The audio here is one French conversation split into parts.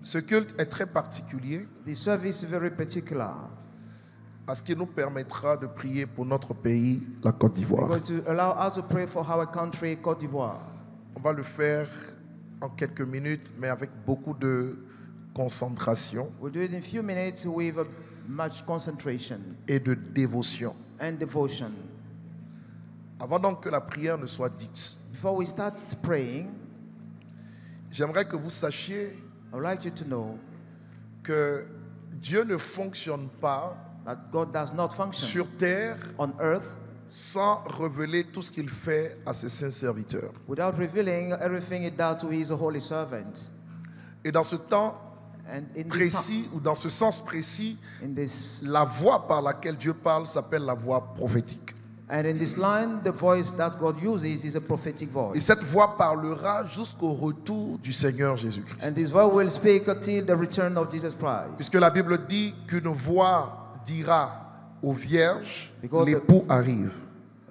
Ce culte est très particulier The service is very particular parce qu'il nous permettra de prier pour notre pays, la Côte d'Ivoire. because to allow us to pray for our country, Côte d'Ivoire. On va le faire en quelques minutes, mais avec beaucoup de concentration We'll do it in a few minutes with much concentration et de dévotion. and devotion. Avant donc que la prière ne soit dite, Before we start praying, j'aimerais que vous sachiez I would like you to know que Dieu ne fonctionne pas that God does not function sur terre on earth sans révéler tout ce qu'il fait à ses saints serviteurs. without revealing everything he does to his holy servant. Et dans ce temps And in this, précis, ou dans ce sens précis, in this la voix par laquelle Dieu parle s'appelle la voix prophétique. and in this line, the voice that God uses is a prophetic Et voice. cette voix parlera jusqu'au retour du Seigneur And Jésus-Christ. this voice will speak until the return of Jesus Christ. Puisque la Bible dit qu'une voix dira aux vierges, Because l'époux arrive.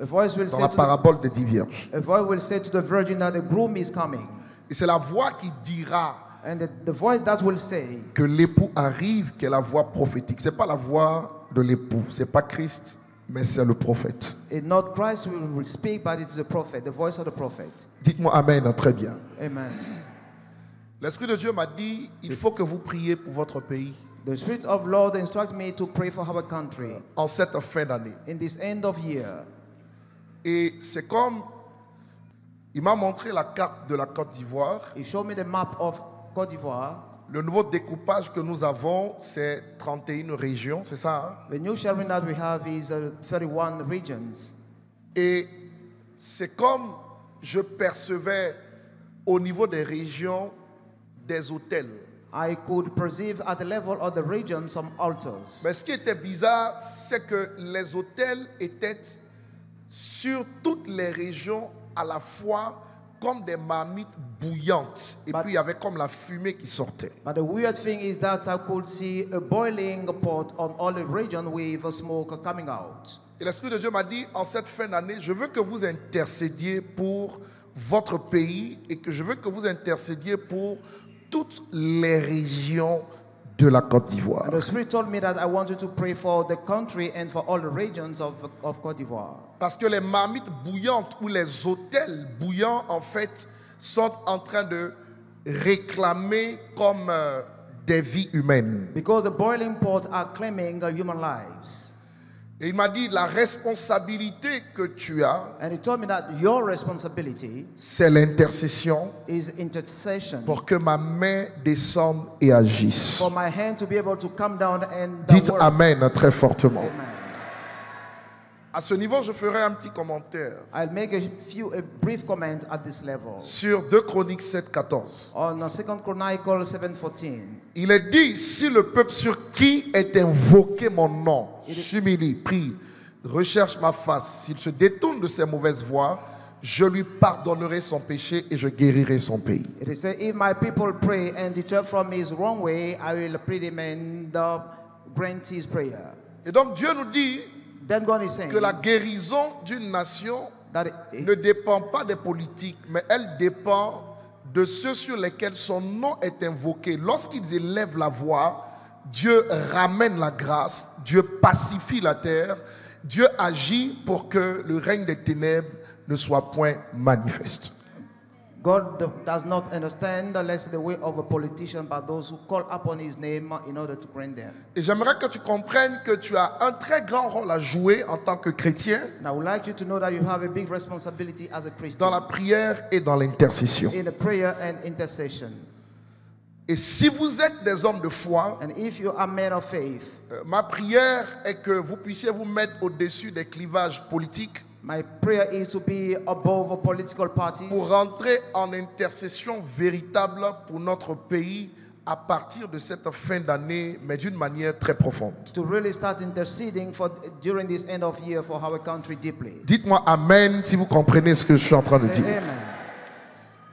A voice will Dans say la to parabole des 10 vierges. a voice will say to the virgin that the groom is coming. Et c'est la voix qui dira And the voice that will say que l'époux arrive qui est la voix prophétique. Ce n'est pas la voix de l'époux, ce n'est pas Christ, mais c'est le prophète. it's not Christ who will speak, but it's the prophet, the voice of the prophet. Dites-moi Amen, très bien. Amen. L'Esprit de Dieu m'a dit, il faut que vous priez pour votre pays The Spirit of Lord instructed me to pray for our country en cette fin d'année. in this end of year. Et c'est comme, il m'a montré la carte de la Côte d'Ivoire. He showed me the map of Côte d'Ivoire. Le nouveau découpage que nous avons, c'est 31 régions, c'est ça, hein? The new sharing that we have is 31 regions. Et c'est comme je percevais au niveau des régions des hôtels. I could perceive at the level of the region some altars. Mais ce qui était bizarre, c'est que les hôtels étaient sur toutes les régions à la fois comme des marmites bouillantes. Et puis il y avait comme la fumée qui sortait. But the weird thing is that I could see a boiling pot on all the region with a smoke coming out. Et l'Esprit de Dieu m'a dit, en cette fin d'année, je veux que vous intercédiez pour votre pays et que je veux que vous intercédiez pour toutes les régions de la Côte d'Ivoire. And the Spirit told me that I want you to pray for the country and for all the regions of Côte d'Ivoire. Parce que les marmites bouillantes ou les hôtels bouillants, en fait, sont en train de réclamer comme des vies humaines. Because the boiling pot are claiming human lives. Et il m'a dit, la responsabilité que tu as, And he told me that your responsibility c'est l'intercession is intercession. pour que ma main descende et agisse. For my hand to be able to come down and Dites work. Amen très fortement. Amen. À ce niveau, je ferai un petit commentaire I'll make a brief comment at this level. sur 2 Chroniques 7, 14. On 2 Chronicles 7:14. Il est dit, si le peuple sur qui est invoqué mon nom s'humilie, prie, recherche ma face, s'il se détourne de ses mauvaises voies, je lui pardonnerai son péché et je guérirai son pays. It is said, if my people pray and deter from his wrong way, I will pray him and grant his prayer. Et donc Dieu nous dit Then God is saying que la guérison d'une nation that ne dépend pas des politiques, mais elle dépend de ceux sur lesquels son nom est invoqué. Lorsqu'ils élèvent la voix, Dieu ramène la grâce, Dieu pacifie la terre, Dieu agit pour que le règne des ténèbres ne soit point manifeste. God does not understand unless the way of a politician, but those who call upon his name in order to grant them. Et j'aimerais que tu comprennes que tu as un très grand rôle à jouer en tant que chrétien And I would like you to know that you have a big responsibility as a dans Christian la prière et dans l'intercession. in the prayer and intercession. Et si vous êtes des hommes de foi, And if you are men of faith, ma prière est que vous puissiez vous mettre au-dessus des clivages politiques my prayer is to be above political parties pour rentrer en intercession véritable pour notre pays à partir de cette fin d'année, mais d'une manière très profonde. to really start interceding during this end of year for our country deeply. Dites-moi Amen si vous comprenez ce que je suis en train de Say dire. amen.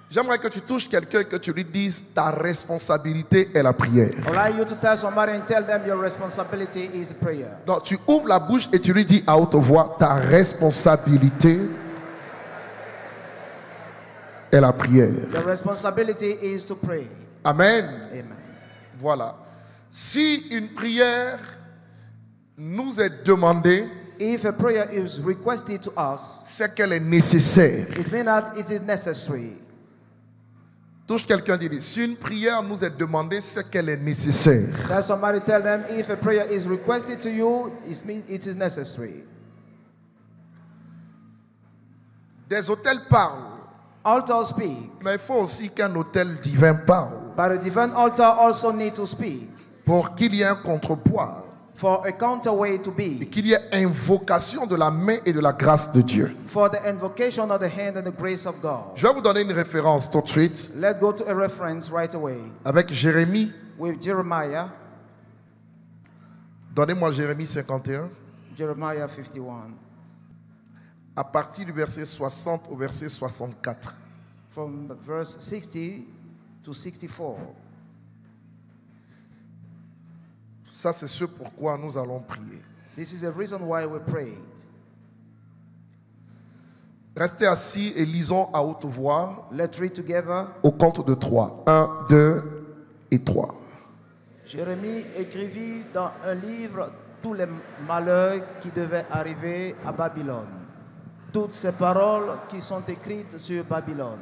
J'aimerais que tu touches quelqu'un et que tu lui dises ta responsabilité est la prière. I'd like you to tell somebody and tell them your responsibility is prayer. Donc tu ouvres la bouche et tu lui dis à haute voix ta responsabilité est la prière. Your responsibility is to pray. Amen. Amen. Voilà. Si une prière nous est demandée, if a prayer is requested to us, c'est qu'elle est nécessaire. it means that it is necessary. Touche quelqu'un, dit, si une prière nous est demandée, c'est qu'elle est nécessaire. Let somebody tell them, if a prayer is requested to you, it means it is necessary. Des autels parlent, Altars speak, mais il faut aussi qu'un autel divin parle but a divine altar also need to speak pour qu'il y ait un contrepoids for a counterweight to et be, qu'il y ait invocation de la main et de la grâce de Dieu. for the invocation of the hand and the grace of God. Je vais vous donner une référence tout de suite Let's go to a reference right away avec Jérémie. with Jeremiah, Donnez-moi Jérémie 51. Jeremiah 51, À partir du verset 60 au verset 64. from verse 60 to 64. Ça, c'est ce pourquoi nous allons prier. This is the reason why we prayed. Restez assis et lisons à haute voix Let's read together. au compte de 3. 1, 2 et 3. Jérémie écrivit dans un livre tous les malheurs qui devaient arriver à Babylone. Toutes ces paroles qui sont écrites sur Babylone.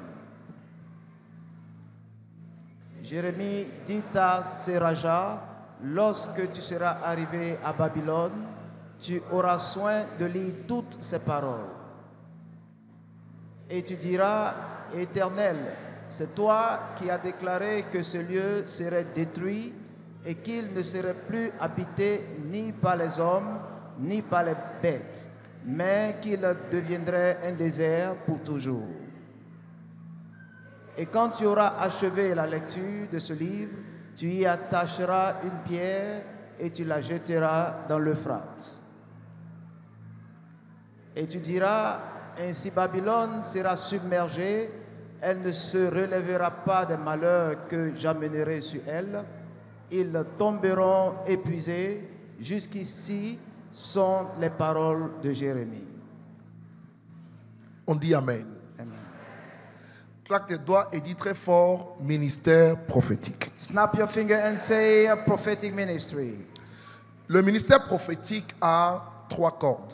Jérémie dit à Séraja, lorsque tu seras arrivé à Babylone, tu auras soin de lire toutes ces paroles. Et tu diras, Éternel, c'est toi qui as déclaré que ce lieu serait détruit et qu'il ne serait plus habité ni par les hommes, ni par les bêtes, mais qu'il deviendrait un désert pour toujours. Et quand tu auras achevé la lecture de ce livre, tu y attacheras une pierre et tu la jetteras dans l'Euphrate. Et tu diras, ainsi Babylone sera submergée, elle ne se relèvera pas des malheurs que j'amènerai sur elle. Ils tomberont épuisés. Jusqu'ici sont les paroles de Jérémie. On dit Amen. Amen. Claque tes doigts et dis très fort, ministère prophétique. Snap your finger and say a prophetic ministry. Le ministère prophétique a 3 cordes.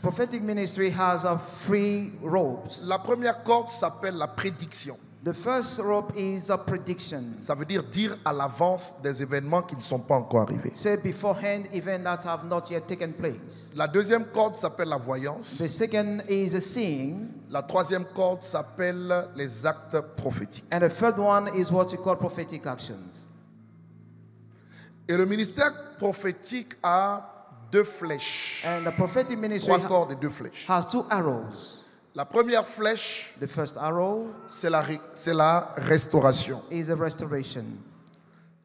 Prophetic ministry has 3 ropes. La première corde s'appelle la prédiction. The first rope is a prediction. Ça veut dire à l'avance des événements qui ne sont pas encore arrivés. Say beforehand events that have not yet taken place. La deuxième corde s'appelle la voyance. The second is a seeing. La troisième corde s'appelle les actes prophétiques. And the third one is what we call prophetic actions. Et le ministère prophétique a 2 flèches. And the prophetic ministry 3 cordes et 2 flèches. has 2 arrows. La première flèche, The first arrow c'est la restauration. is a restoration.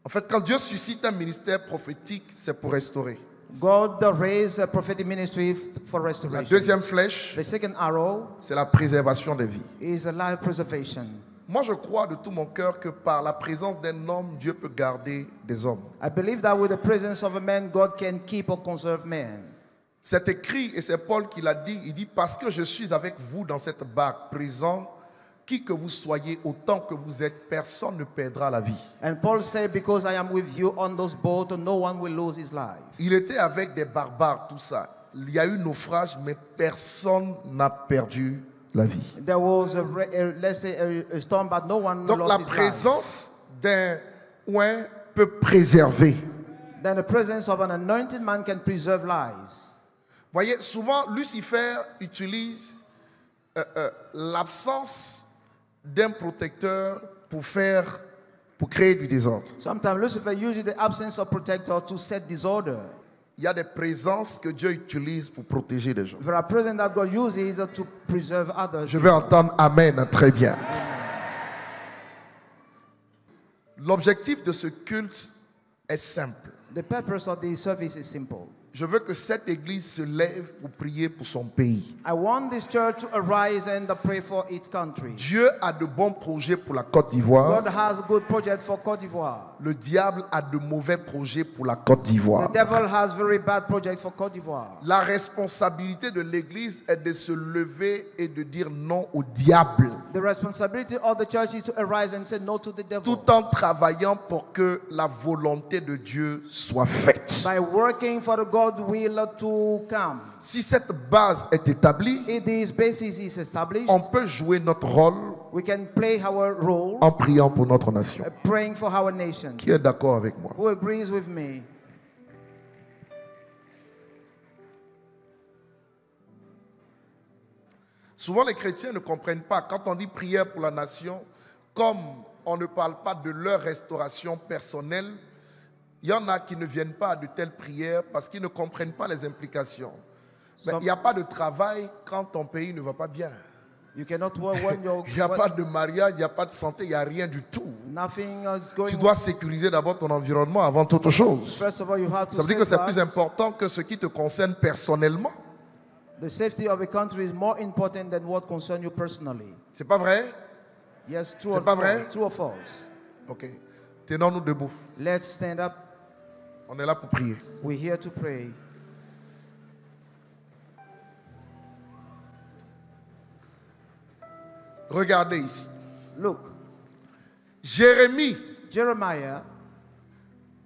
En fait, quand Dieu suscite un ministère prophétique, c'est pour restaurer. God raised a prophetic ministry for La restoration. deuxième flèche, The second arrow c'est la préservation des vies. is a life preservation. Moi, je crois de tout mon cœur que par la présence d'un homme, Dieu peut garder des hommes. I believe that with the presence of a man, God can keep or conserve man. C'est écrit et c'est Paul qui l'a dit. Il dit, parce que je suis avec vous dans cette barque, présent, qui que vous soyez, autant que vous êtes, personne ne perdra la vie. And Paul said, because I am with you on those boats, no one will lose his life. Il était avec des barbares, tout ça. Il y a eu naufrage, mais personne n'a perdu la vie. There was let's say a storm, but no one Donc la lost his life. présence d'un oint peut préserver. Then the presence of an anointed man can preserve lives. Voyez, souvent Lucifer utilise l'absence d'un protecteur pour créer du désordre. Sometimes Lucifer uses the absence of protector to set disorder. Il y a des présences que Dieu utilise pour protéger les gens. There are presence that God uses to preserve others. Je vais entendre Amen très bien. L'objectif de ce culte est simple. The purpose of the service is simple. Je veux que cette église se lève pour prier pour son pays. I want this church to arise and pray for its country. Dieu a de bons projets pour la Côte d'Ivoire. God has a good project for Côte d'Ivoire. Le diable a de mauvais projets pour la Côte d'Ivoire. The devil has very bad project for Côte d'Ivoire. La responsabilité de l'église est de se lever et de dire non au diable. The responsibility of the church is to arise and say no to the devil. Tout en travaillant pour que la volonté de Dieu soit faite. By working for the God will to come. Si cette base est établie, If this basis is established, on peut jouer notre rôle we can play our role en priant pour notre nation. praying for our nation. Qui est d'accord avec moi? Who agrees with me? Souvent les chrétiens ne comprennent pas quand on dit prière pour la nation, comme on ne parle pas de leur restauration personnelle. Il y en a qui ne viennent pas à de telles prières parce qu'ils ne comprennent pas les implications. Mais il n'y a pas de travail quand ton pays ne va pas bien. You cannot work when you're, Il n'y a pas de mariage, il n'y a pas de santé, il n'y a rien du tout. nothing is going. Tu dois sécuriser d'abord ton environnement avant toute chose. First of all, you have to Ça veut dire que c'est plus safeguard. important que ce qui te concerne personnellement. The safety of a country is more important than what concerns you personally. C'est pas vrai? Yes, true C'est or pas false? vrai? True or false? Ok. Tenons-nous debout. Let's stand up. On est là pour prier. We're here to pray. Regardez ici. Look, Jérémie Jeremiah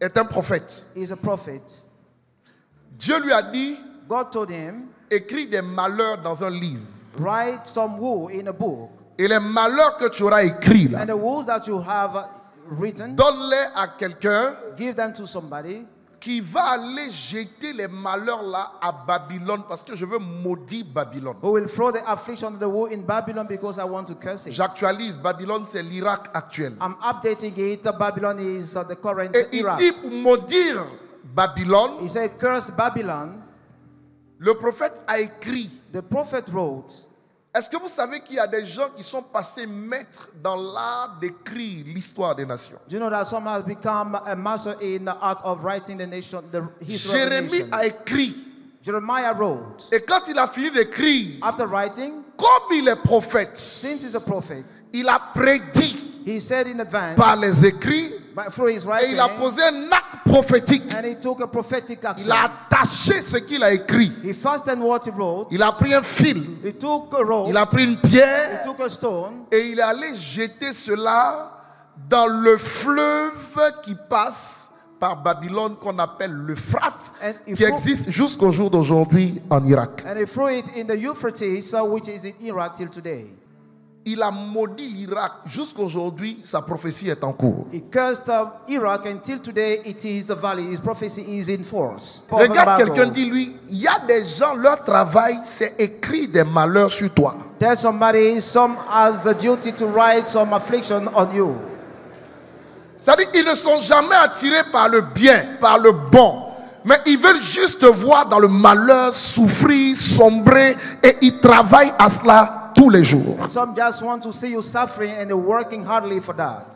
est un prophète. is a prophet. Dieu lui a dit, God told him, écris des malheurs dans un livre. write some woe in a book. Et les malheurs que tu auras écrits là, And the woes that you have written, donne-les à quelqu'un give them to somebody qui va aller jeter les malheurs là à Babylone parce que je veux maudire Babylone. who will throw the affliction of the woe in Babylon because I want to curse it. J'actualise, Babylone c'est l'Irak actuel. I'm updating it. Babylon is the current Et il Iraq. dit pour maudire Babylone, He said, curse Babylon. le prophète a écrit. The prophet wrote. Est-ce que vous savez qu'il y a des gens qui sont passés maîtres dans l'art d'écrire l'histoire des nations? Do you know that some has become a master in the art of writing the nation, the history of the Jérémie nation? a écrit. Jeremiah wrote. Et quand il a fini d'écrire, After writing, comme il est prophète, since he's a prophet, il a prédit he said in advance, par les écrits through his et writing, il a posé un acte prophétique. and he took a prophetic action. Il a attaché ce qu'il a écrit. He fastened what he wrote. Il a pris un fil, He took a rope. il a pris une He pierre took a stone. et il est allé jeter cela dans le fleuve qui passe par Babylone qu'on appelle l'Euphrate, And he qui threw- existe jusqu'au jour d'aujourd'hui en Irak. And he threw it in the Euphrates, which is in Iraq till today. Il a maudit l'Irak. Jusqu'aujourd'hui, sa prophétie est en cours. He cursed Iraq until today it is valid. His prophecy is in force. Regarde quelqu'un, dis-lui, il y a des gens, leur travail, c'est écrire des malheurs sur toi. Tell somebody, some has a duty to write some affliction on you. C'est-à-dire qu'ils ne sont jamais attirés par le bien, par le bon. Mais ils veulent juste te voir dans le malheur, souffrir, sombrer. Et ils travaillent à cela tous les jours. Some just want to see you suffering and they're working hardly for that.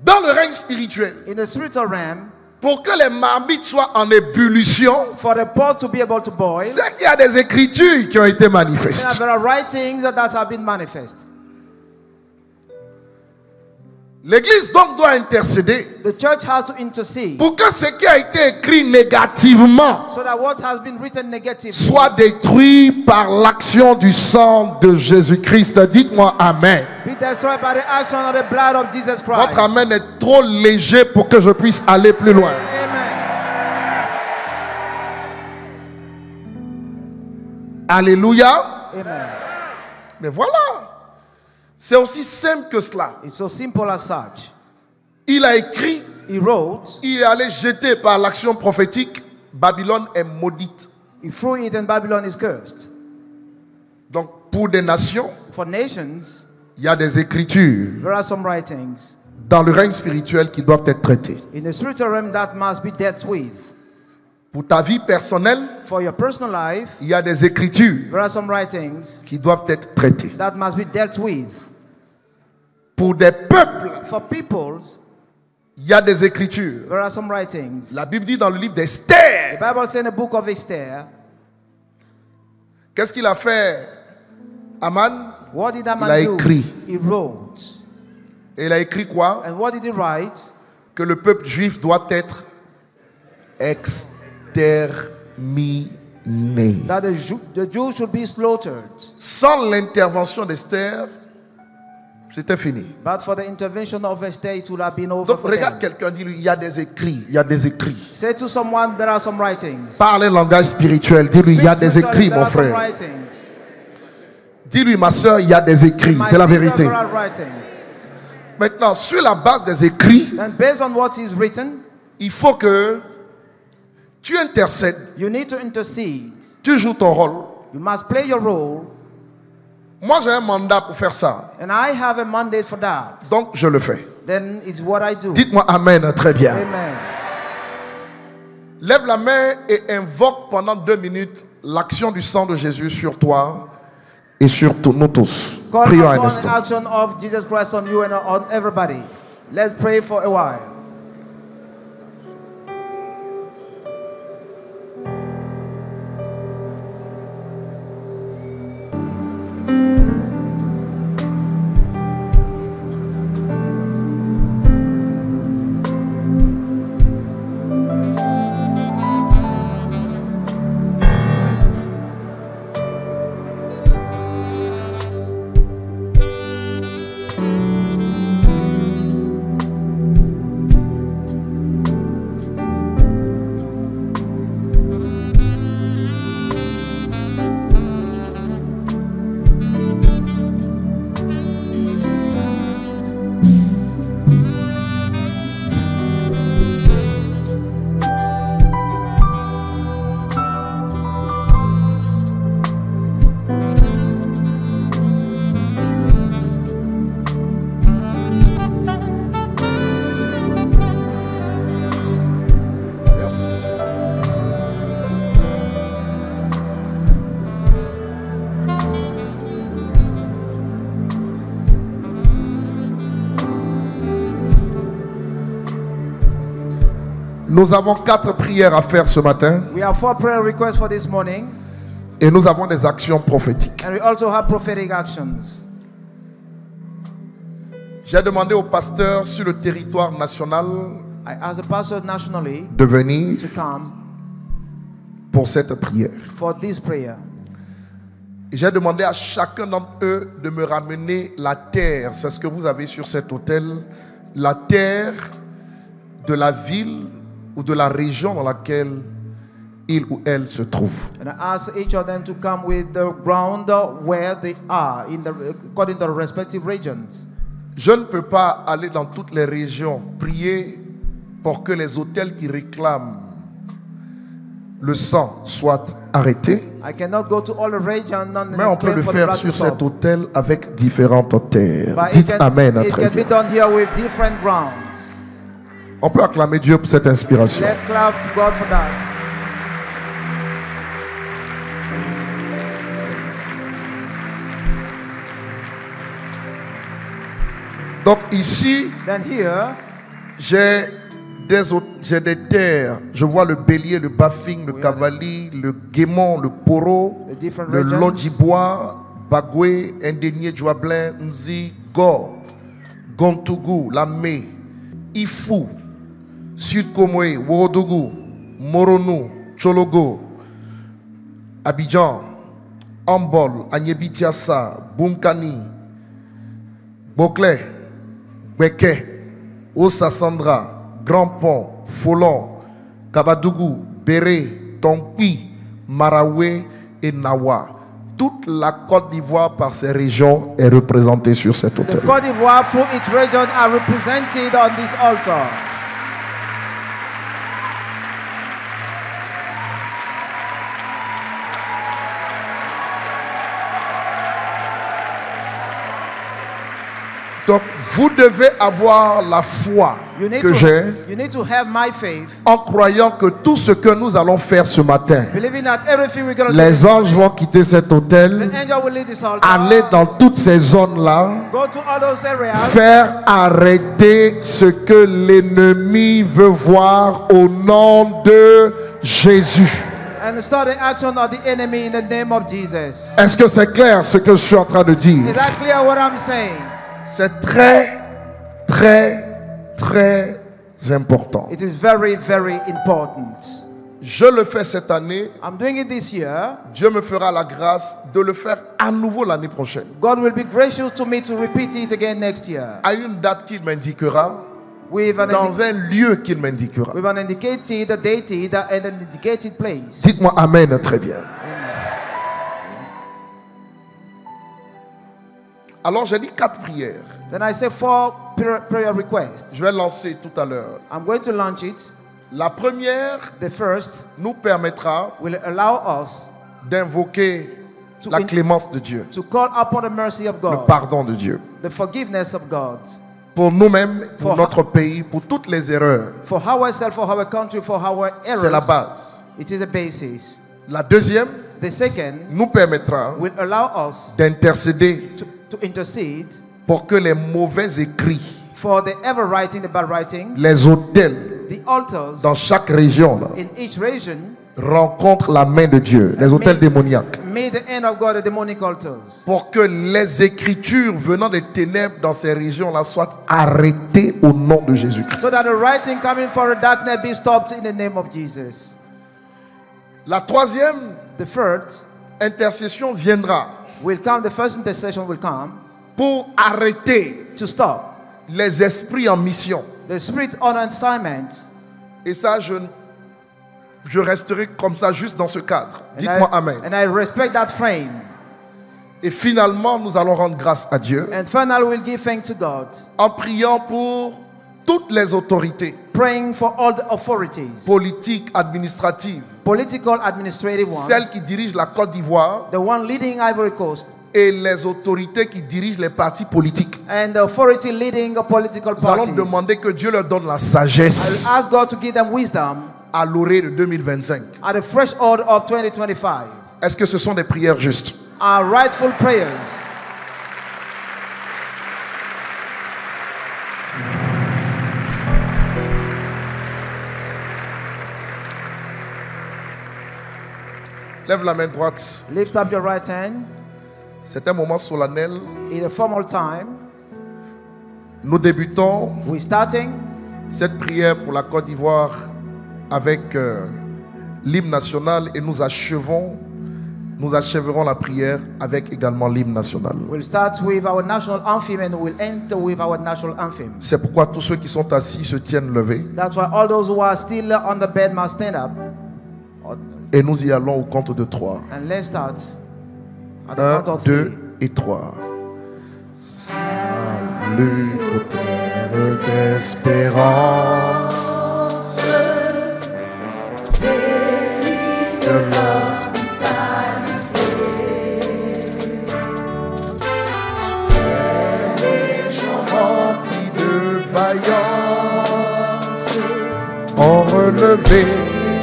Dans le règne spirituel, In the spiritual realm, pour que les marmites soient en ébullition, for the pot to be able to boil, c'est qu'il y a des écritures qui ont été manifestes. there are writings that have been manifest. L'église donc doit intercéder The church has to intercede pour que ce qui a été écrit négativement so that what has been written negatively soit détruit par l'action du sang de Jésus-Christ. Dites-moi Amen. be destroyed by the action of the blood of Jesus Christ. Votre Amen est trop léger pour que je puisse aller plus loin. Amen. Alléluia. Amen. Mais voilà. C'est aussi simple que cela. It's so simple as such. Il a écrit, He wrote, il est allé jeter par l'action prophétique. Babylone est maudite. he threw it and Babylon is cursed. Donc pour des nations, For nations, il y a des écritures there are some writings dans le règne spirituel qui doivent être traitées. in the spiritual realm that must be dealt with. Pour ta vie personnelle, For your personal life, il y a des écritures there are some writings qui doivent être traitées. that must be dealt with. Pour des peuples, For peoples, Il y a des écritures. There are some writings. La Bible dit dans le livre The d'Esther. Bible says in the book of Esther, Qu'est-ce qu'il a fait, Aman? what did that Il a man do? écrit. He wrote. Et il a écrit quoi? And what did he write? Que le peuple juif doit être exterminé. That the Jews should be slaughtered. Sans l'intervention d'Esther, c'était fini. But for the intervention of Esther, it would have been over Donc for regarde them. quelqu'un, dis-lui, il y a des écrits, il y a des écrits. Say to someone, there are some writings. Parle un langage spirituel, dis-lui, il y a des Spiritually, écrits, there mon are some frère. writings. Dis-lui, ma soeur, il y a des écrits, My c'est la sister, vérité. there are writings. Maintenant, sur la base des écrits, And based on what is written, il faut que tu intercèdes, you need to intercede. tu joues ton rôle. You must play your role. Moi, j'ai un mandat pour faire ça, And I have a mandate for that. donc je le fais. Then it's what I do. Dites-moi Amen, très bien. Amen. Lève la main et invoque pendant 2 minutes l'action du sang de Jésus sur toi et sur nous tous. Call Prions un upon the instant. action of Jesus Christ on you and on everybody. Let's pray for a while. Merci Seigneur. Nous avons 4 prières à faire ce matin We have 4 prayer requests for this morning, et nous avons des actions prophétiques. and we also have prophetic actions. J'ai demandé au pasteur sur le territoire national I asked the pastor nationally de venir to come pour cette prière. for this prayer. J'ai demandé à chacun d'entre eux de me ramener la terre, c'est ce que vous avez sur cet autel, la terre de la ville ou de la région dans laquelle il ou elle se trouve. And I asked each of them to come with the ground where they are, according to the respective regions. Je ne peux pas aller dans toutes les régions prier pour que les autels qui réclament le sang soient arrêtés. I cannot go to all the regions. Mais on peut le faire sur cet autel avec différentes terres. But Dites Amen. it Très can be bien. done here with different grounds. On peut acclamer Dieu pour cette inspiration. Let's clap God for that. Donc ici, Then here, j'ai des terres. Je vois le bélier, le bafing, le cavalier, le guémon, le poro, the different le regions. lodjibois, bagoué, indénié, djouablin, nzi, go, gontougou, lamé, ifou, sud-komoé, worodougou, moronou, chologo, Abidjan, Ambol, Agnébitiassa, Bunkani, Boclé, Beke, Osassandra, Grand Pont, Folon, Kabadougou, Béré, Tonkpi, Maraoué et Nawa. Toute la Côte d'Ivoire par ces régions est représentée sur cet the autel. Côte d'Ivoire through its region are represented on this altar. Donc vous devez avoir la foi que j'ai you need to have my faith, en croyant que tout ce que nous allons faire ce matin, believing that everything we're going to les anges vont quitter cet do, hôtel, the angel will lead this altar, aller dans toutes ces zones-là, go to all those areas, faire arrêter ce que l'ennemi veut voir au nom de Jésus. and start the action of the enemy in the name of Jesus. Est-ce que c'est clair ce que je suis en train de dire? Is that clear what I'm saying? C'est très, très, très important. It is very, very important. Je le fais cette année. I'm doing it this year. Dieu me fera la grâce de le faire à nouveau l'année prochaine. God will be gracious to me to repeat it again next year. À une date qu'il m'indiquera, With an, dans un lieu qu'il m'indiquera. with an indicated deity and an indicated place. Dites-moi Amen très bien. Alors j'ai dit 4 prières. Then I say 4 prayer requests. Je vais lancer tout à l'heure. I'm going to launch it. La première The first nous permettra will allow us d'invoquer la clémence de Dieu, to call upon the mercy of le God, pardon de Dieu. the forgiveness of God, Pour nous-mêmes, pour For- notre pays, pour toutes les erreurs. for ourselves, for our country, for our C'est la errors. base. It is a basis. La deuxième The second nous permettra will allow us d'intercéder to intercede pour que les mauvais écrits, for the ever writing, the bad writing, les hôtels the altars dans chaque région là, in each region, rencontrent la main de Dieu, les hôtels démoniaques. may the end of God, the demonic altars, Pour que les écritures venant des ténèbres dans ces régions-là soient arrêtées au nom de Jésus-Christ. so that the writing coming for the darkness be stopped in the name of Jesus. La troisième The third intercession viendra will come, the first intercession will come pour arrêter to stop les esprits en mission. the spirit on assignment. Et ça, je resterai comme ça juste dans ce cadre. Dites-moi Amen. And I respect that frame. Et finalement, nous allons rendre grâce à Dieu And finally, we'll give thanks to God, en priant pour toutes les autorités praying for all the authorities, politiques, administratives, political, administrative celles ones, qui dirigent la Côte d'Ivoire the one leading Ivory Coast, et les autorités qui dirigent les partis politiques. and the authority leading a political Nous allons parties. demander que Dieu leur donne la I sagesse will ask God to give them wisdom à l'orée de 2025. at the threshold of 2025. Est-ce que ce sont des prières justes? Our rightful prayers. Lève la main droite. Lift up your right hand. C'est un moment solennel. In a formal time, Nous débutons we're starting cette prière pour la Côte d'Ivoire avec l'hymne national et nous achèverons la prière avec également l'hymne national. We'll start with our national anthem and we'll end with our national anthem. C'est pourquoi tous ceux qui sont assis se tiennent levés That's why all those who are still on the bed must stand up. et nous y allons au compte de 3. And let's start at the 1, count of 2 3. et 3. Salut au terre d'espérance, pays de l'hospitalité, des gens remplis de vaillance ont relevé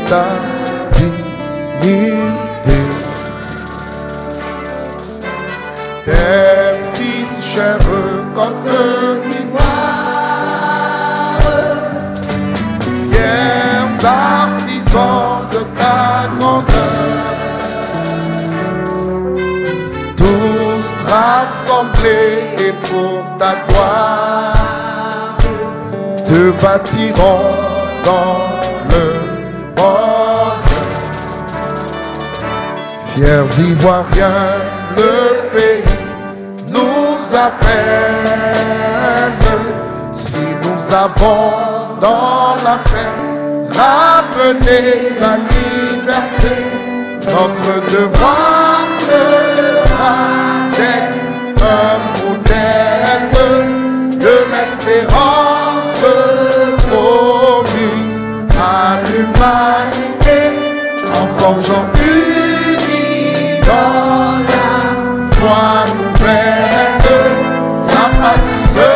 ta dignité. Tes fils chers Côte d'Ivoire, fiers artisans de ta grandeur, tous rassemblés et pour ta gloire, te bâtiront dans le bonheur. Fiers Ivoiriens, le pays nous appelle. Si nous avons dans la paix ramené la liberté, notre devoir sera d'être un modèle de l'espérance promise à l'humanité en forgeant unis dans la foi nouvelle, la patrie de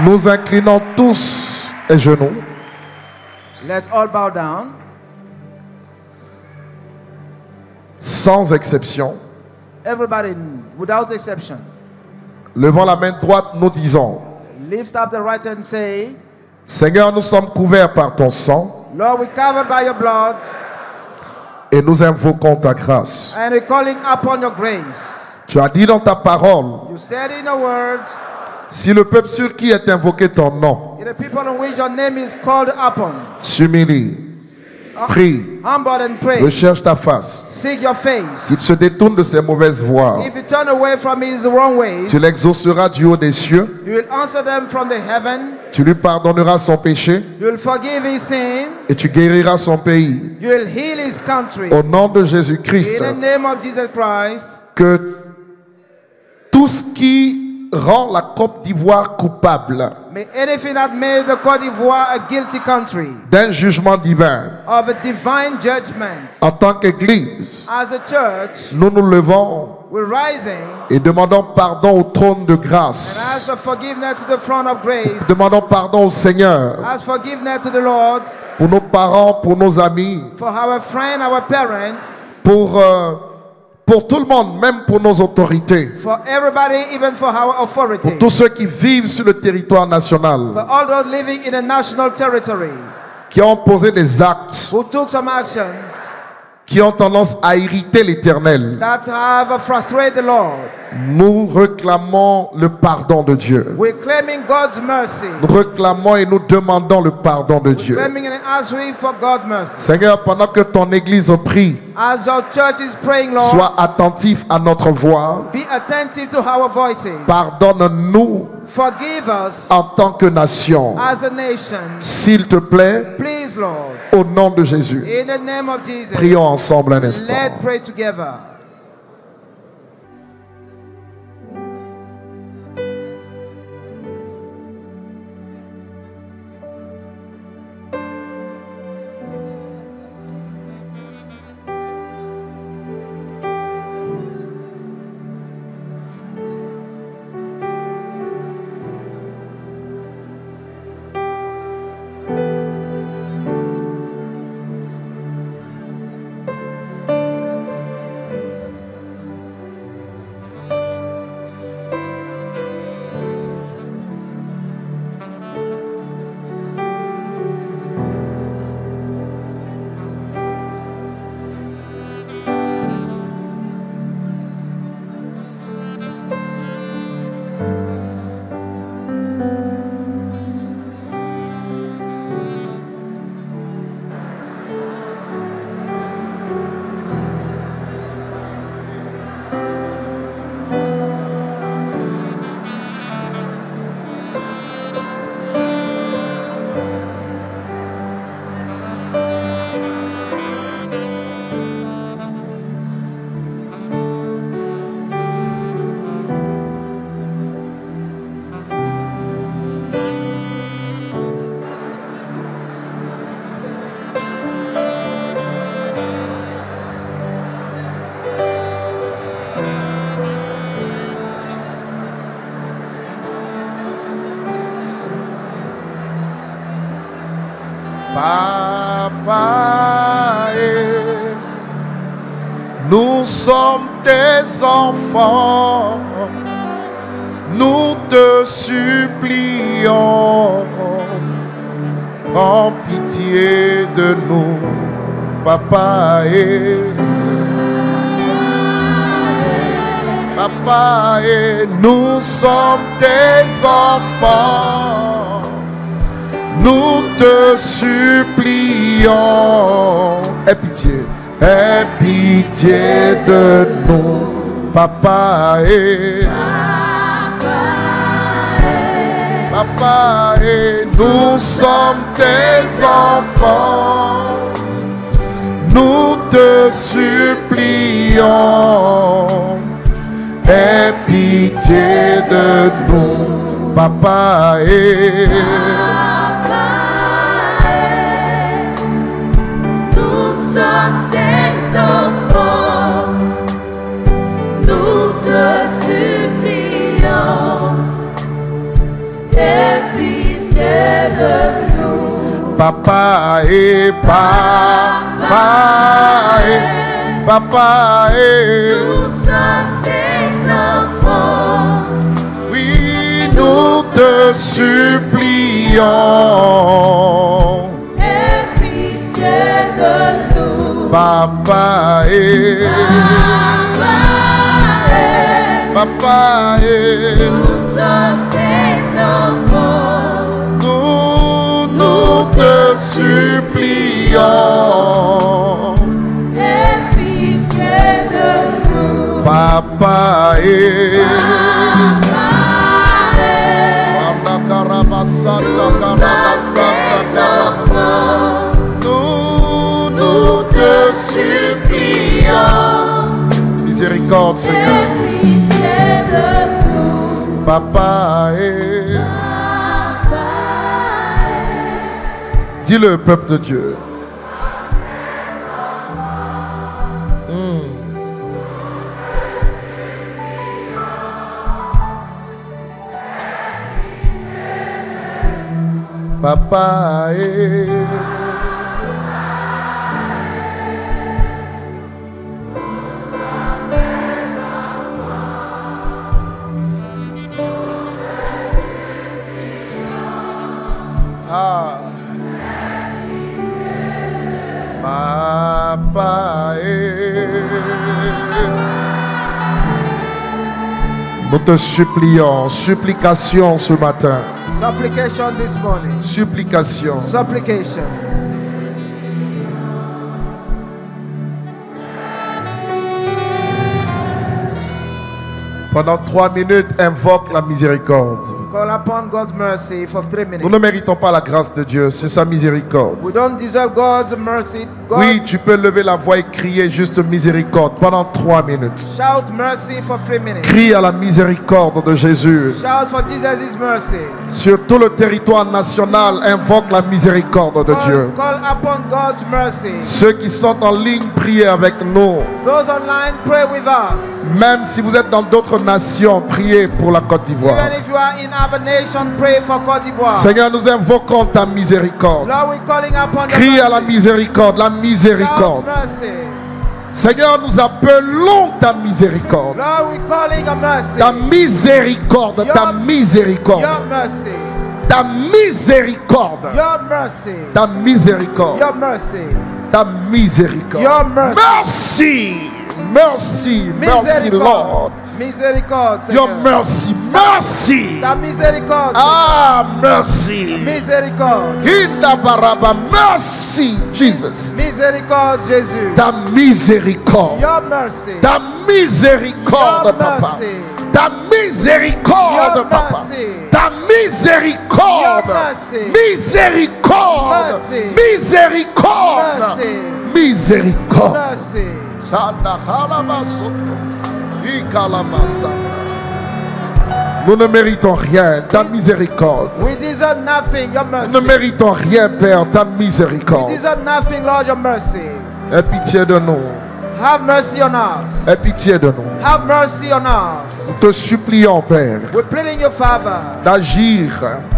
Nous inclinons tous les genoux. Let's all bow down. Sans exception. Everybody, without exception. Levons la main droite, nous disons: Lift up the right hand and say, Seigneur, nous sommes couverts par ton sang Lord, we're covered by your blood, et nous invoquons ta grâce. and we're calling upon your grace. Tu as dit dans ta parole, You said in a word, si le peuple sur qui est invoqué ton nom in the people on which your name is called upon, s'humilie, prie, humble and pray, recherche ta face, seek your face. s'il se détourne de ses mauvaises voies, If you turn away from his wrong ways, tu l'exauceras du haut des cieux, you will answer them from the heaven, tu lui pardonneras son péché you will forgive his sin, et tu guériras son pays. you will heal his country. Au nom de Jésus-Christ, In the name of Jesus Christ, que tout ce qui rend la Côte d'Ivoire coupable may anything that made the Côte d'Ivoire a guilty country d'un jugement divin, of a divine judgment, en tant qu'Église, as a church, nous nous levons we're rising et demandons pardon au trône de and grâce. ask for forgiveness to the throne of grace, Demandons pardon au Seigneur ask forgiveness to the Lord pour nos parents, pour nos amis, for our friend, our parents, pour tout le monde, même pour nos autorités, for everybody, even for our authority, pour tous ceux qui vivent sur le territoire national, for all those living in a national territory qui ont posé des actes who took some actions qui ont tendance à irriter l'Éternel. that have frustrated the Lord. Nous réclamons le pardon de Dieu. We're claiming God's mercy, Nous réclamons et nous demandons le pardon de Dieu. claiming and asking for God's mercy. Seigneur, pendant que ton Église prie, As our church is praying, Lord, sois attentif à notre voix. be attentive to our voices. Pardonne-nous Forgive us en tant que nation. as a nation. S'il te plaît, Please, Lord, au nom de Jésus. in the name of Jesus, Prions ensemble un instant. let's pray together. Papa, nous sommes tes enfants, nous te supplions, prends pitié de nous, papa. Papa, nous sommes tes enfants, nous te supplions, aie pitié de nous, papa. Papa, nous sommes tes enfants, nous te supplions, aie pitié de nous, papa. Nous sommes tes enfants, nous te supplions, aie de nous. Papa et papa et papa et Nous sommes tes enfants. oui, nous te supplions. Aie pitié de nous. Papa et papa et Nous sommes tes enfants. nous te supplions. Aie pitié de nous. Papa et nous te supplions. Miséricorde, Seigneur. Aie pitié de nous. Papa et dis le peuple de Dieu. Papa et Papa et nous te supplions, supplication ce matin. Supplication this morning. Supplication. Supplication. Pendant 3 minutes, invoque la miséricorde. Call upon God's mercy for 3 Nous minutes. ne méritons pas la grâce de Dieu, c'est sa miséricorde. We don't deserve God's mercy. God, Oui, tu peux lever la voix et crier juste miséricorde pendant 3 minutes. shout mercy for 3 minutes. Crie à la miséricorde de Jésus. Shout for Jesus' mercy. Sur tout le territoire national, invoque la miséricorde de Dieu. Call upon God's mercy. Ceux qui sont en ligne, priez avec nous. Those online, pray with us. Même si vous êtes dans d'autres nations, priez pour la Côte d'Ivoire. Even if you are in other nation, pray for Côte d'Ivoire. Seigneur, nous invoquons ta miséricorde. Lord, we're calling upon your Crie à la mercy. miséricorde, la Shout miséricorde. mercy. Seigneur, nous appelons ta miséricorde. Lord, we're calling a mercy. Ta miséricorde, ta miséricorde, Your mercy. ta miséricorde, Your mercy. ta miséricorde, Your mercy. ta miséricorde. Your mercy. Merci, merci, merci, Lord. Miséricorde, Your Seigneur. mercy, merci. Ta miséricorde. Ah, merci. Miséricorde. Hinda baraba, merci, Jesus. Miséricorde, Jésus. Ta miséricorde, Your mercy. ta miséricorde, Your papa. mercy. Ta miséricorde, Your papa. mercy. Ta miséricorde. Your mercy. Miséricorde. Mercy. Miséricorde. Mercy. Miséricorde. Mercy. Shanda kalabasoto. Ikalabasa. Nous ne méritons rien, ta miséricorde. We deserve nothing, your mercy. Nous ne méritons rien, Père, ta We miséricorde. deserve nothing, Lord, your mercy. Aie pitié de nous. Have mercy on us. Aie pitié de nous. Have mercy on us. Nous te supplions, Père, We're pleading your Father d'agir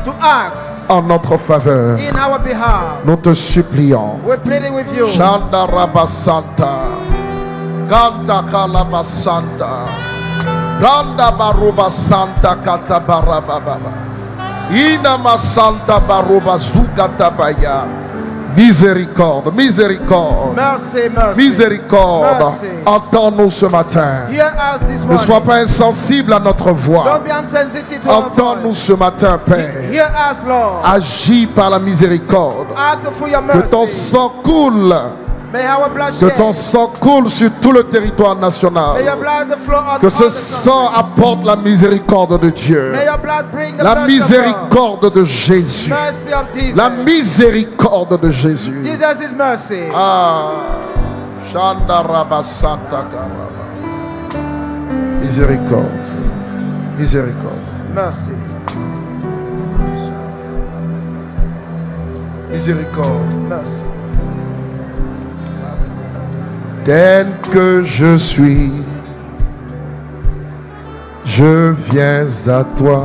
to act en notre faveur. in our behalf. Nous te supplions. We're pleading with you. Shanda Rabasanta. Ganta Kalabasanta. Randa Baruba Santa Katabarababa. Ina Masanta Baruba Zukatabaya. Miséricorde, miséricorde. Mercy, mercy. Miséricorde. Mercy. Entends-nous ce matin. Hear us this Ne morning. sois pas insensible à notre voix. Don't be insensitive to our Entends-nous voice. ce matin, Père. Hear us, Lord. Agis par la miséricorde. Act for your Que ton mercy. sang coule. May our blood Que ton shed. sang coule sur tout le territoire May national. your blood flow on Que all ce the sang country. apporte la miséricorde de Dieu. May your blood bring the La mercy of miséricorde de Jésus. God. Mercy of Jesus. La miséricorde de Jésus. Jesus is mercy. Ah, Shanda Rabba Santa Karaba. Miséricorde. Miséricorde. Mercy. Miséricorde. Mercy. Tel que je suis, je viens à toi.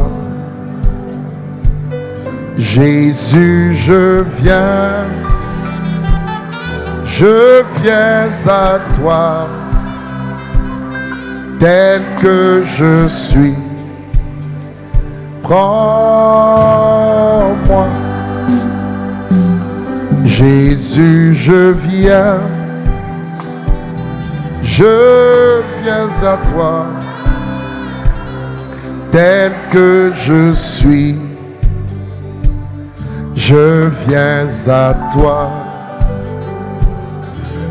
Jésus, je viens à toi, tel que je suis. Prends-moi. Jésus, je viens à toi, tel que je suis. Je viens à toi.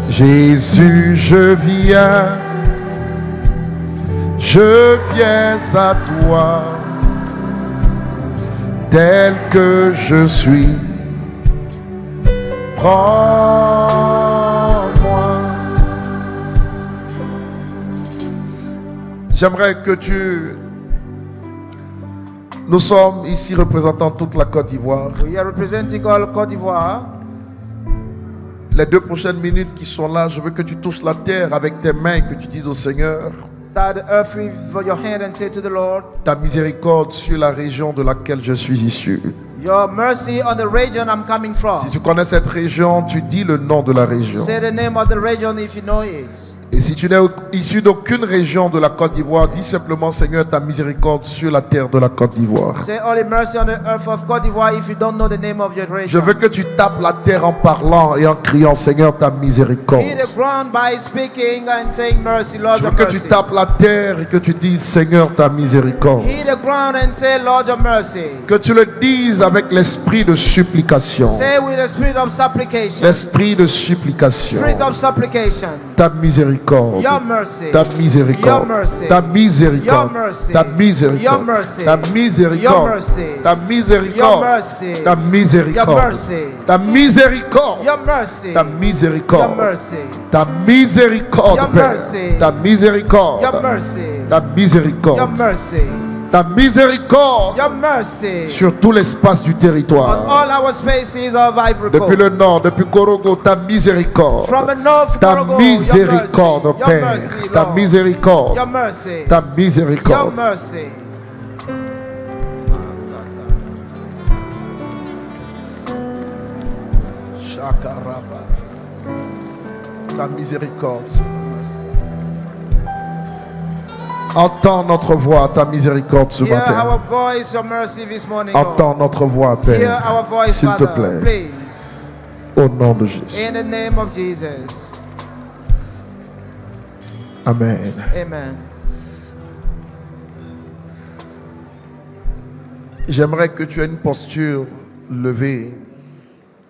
Jésus, je viens à toi, tel que je suis. Prends-moi. J'aimerais que nous sommes ici représentant toute la Côte d'Ivoire. We are representing all Côte d'Ivoire. Les 2 prochaines minutes qui sont là, je veux que tu touches la terre avec tes mains et que tu dises au Seigneur, That the earth with your hand and say to the Lord, ta miséricorde sur la région de laquelle je suis issu. your mercy on the region I'm coming from. Si tu connais cette région, tu dis le nom de la région. Say the name of the region if you know it. Et si tu n'es issu d'aucune région de la Côte d'Ivoire, dis simplement, Seigneur, ta miséricorde sur la terre de la Côte d'Ivoire. Say only mercy on the earth of Côte d'Ivoire if you don't know the name of your region. Je veux que tu tapes la terre en parlant et en criant, Seigneur, ta miséricorde. Hit the ground by speaking and saying mercy, Lord, Je veux your que tu mercy. tapes la terre et que tu dises, Seigneur, ta miséricorde. Hit the ground and say, Lord, your mercy. Que tu le dises avec l'esprit de supplication. Say with the spirit of supplication. L'esprit de supplication. Spirit of supplication. Ta miséricorde. Your mercy. Ta miséricorde. Your mercy. Ta miséricorde. Your mercy. Ta miséricorde. Your mercy. Ta miséricorde. Your mercy. Ta miséricorde. Your mercy. Ta Your miséricorde. mercy. Ta miséricorde. Your mercy. Ta Your miséricorde. mercy. Ta miséricorde, Your Père. mercy. Ta miséricorde. Your mercy. Ta Your miséricorde. mercy. Ta miséricorde Your mercy. sur tout l'espace du On territoire. all our spaces of Ivory Depuis le Coast. nord, depuis Korogo, ta miséricorde. From the north, Ta Korogo, miséricorde, your mercy. Your Père. mercy, Ta Lord. miséricorde. Your mercy. Ta Your miséricorde. mercy. Shakaraba. Ta miséricorde. Seigneur. Entends notre voix, ta miséricorde ce Hear matin. our voice, your mercy this morning, Lord. Entends notre voix, Hear Père. our voice, S'il te Father, plaît. please. Au nom de Jésus. In the name of Jesus. Amen. Amen. J'aimerais que tu aies une posture levée,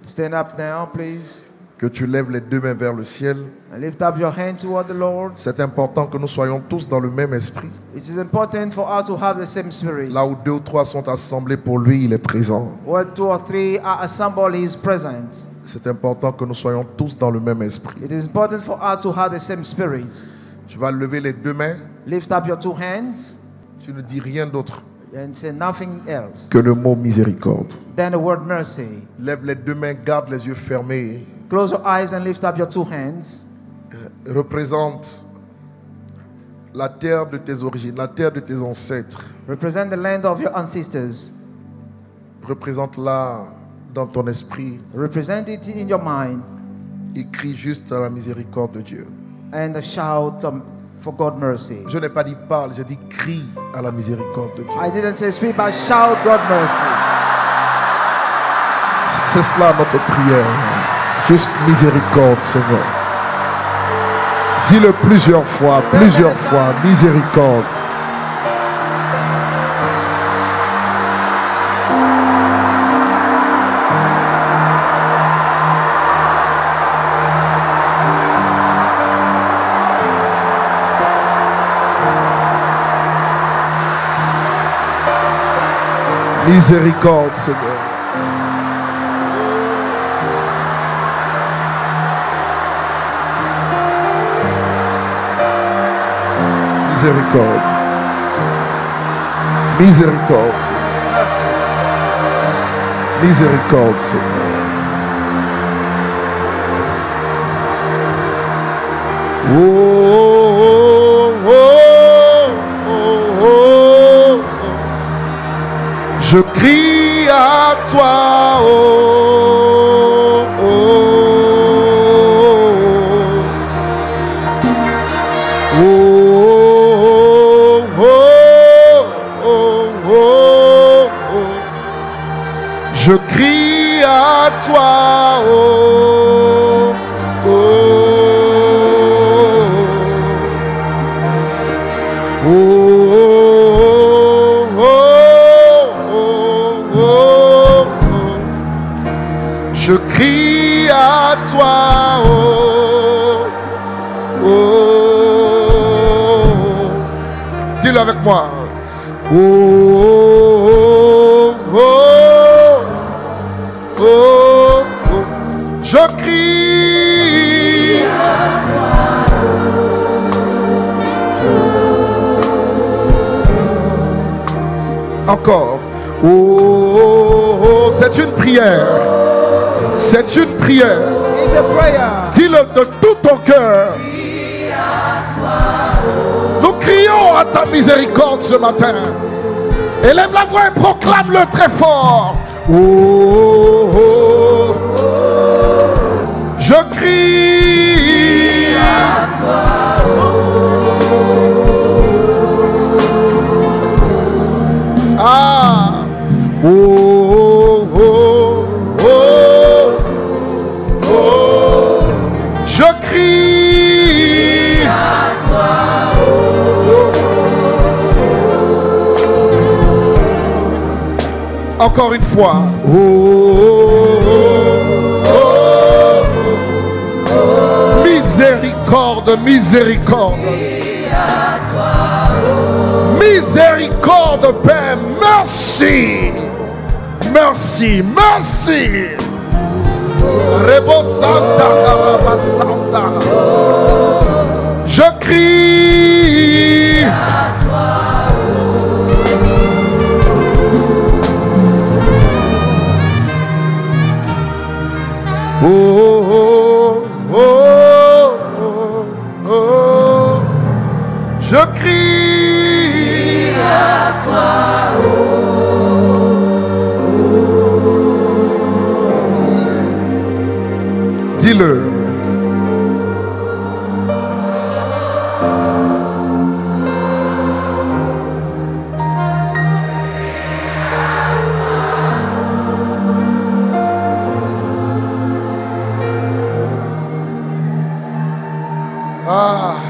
Stand up now, please. que tu lèves les 2 mains vers le ciel. And lift up your hand toward the Lord. C'est important que nous soyons tous dans le même esprit. It is important for us to have the same spirit. Là où 2 ou 3 sont assemblés pour lui, il est présent. Where 2 or 3 are assembled, He is present. C'est important que nous soyons tous dans le même esprit. It is important for us to have the same spirit. Tu vas lever les 2 mains. Lift up your 2 hands Tu ne dis rien d'autre and say nothing else que le mot miséricorde. than the word mercy. Lève les 2 mains, garde les yeux fermés. Close your eyes and lift up your 2 hands. Représente la terre de tes origines, la terre de tes ancêtres. Represent the land of your ancestors. Représente-la dans ton esprit. Represent it in your mind Et crie juste à la miséricorde de Dieu. and shout for God's mercy. Je n'ai pas dit parle, j'ai dit crie à la miséricorde de Dieu. I didn't say speak, but shout God's mercy. C'est cela notre prière. Juste miséricorde, Seigneur. Dis-le plusieurs fois, miséricorde. Miséricorde, Seigneur. Miséricorde. Miséricorde, Seigneur. Miséricorde, Seigneur. Oh, oh, oh, oh, oh. Je crie à toi, oh, oh, oh, oh, oh, oh, oh. Je crie à toi, oh, oh, oh, oh, oh. Je crie à toi, oh, oh. Dis-le avec moi. Oh, oh, oh, oh. Je crie à toi. Encore. Oh, oh, oh. C'est une prière. C'est une prière. It's a prayer. Dis-le de tout ton cœur. Nous crions à ta miséricorde ce matin. Élève la voix et proclame-le très fort. Oh, oh, oh. Je crie à toi. Ah. Oh, oh, oh, oh. Je crie à toi. Encore une fois. Oh, oh, oh, oh. Miséricorde, miséricorde. Miséricorde, Père, merci. Merci, merci. Rebo Santa, Caraba Santa. Je crie à toi. Oh, oh, oh, oh, oh. Je crie à toi. Dis-le. Ah.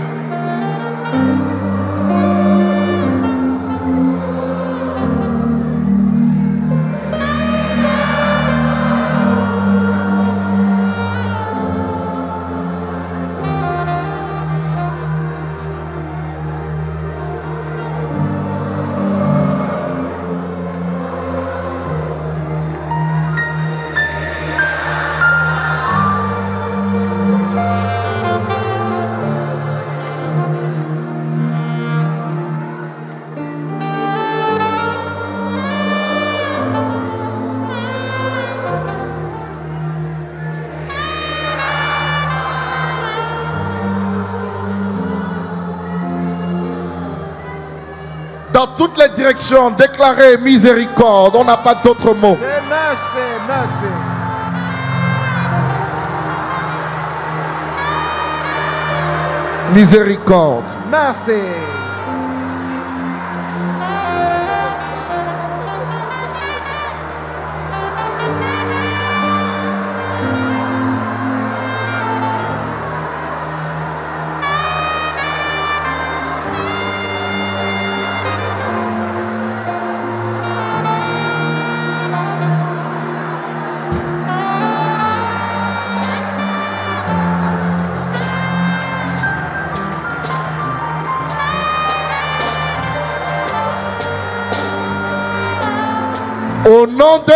Dans toutes les directions, déclarer miséricorde. On n'a pas d'autre mot. Say mercy, mercy. Miséricorde. Mercy. Au nom de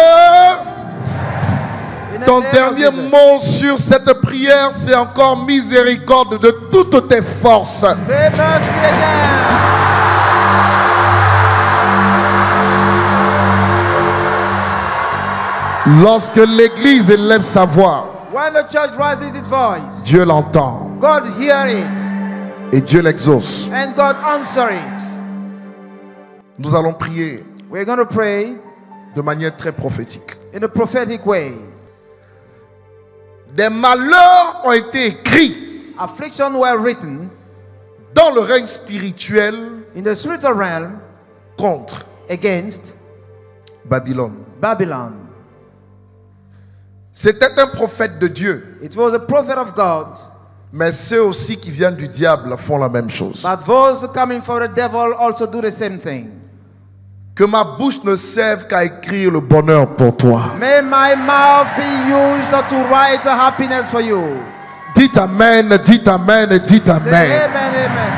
In the ton name of dernier Jesus. mot sur cette prière, c'est encore miséricorde de toutes tes forces. Say mercy again. Lorsque l'Église élève sa voix, When the church raises its voice, Dieu l'entend God hear it et Dieu l'exauce. and God answer it. Nous allons prier. We're going to pray. de manière très prophétique. in a prophetic way. Des malheurs ont été écrits Affliction were written dans le règne spirituel in the spiritual realm contre against Babylone. Babylon. C'était un prophète de Dieu, It was a prophet of God, mais ceux aussi qui viennent du diable font la même chose. but those coming from the devil also do the same thing. Que ma bouche ne serve qu'à écrire le bonheur pour toi. May my mouth be used to write happiness for you. Dites amen, dites amen et dites Say amen. amen, amen.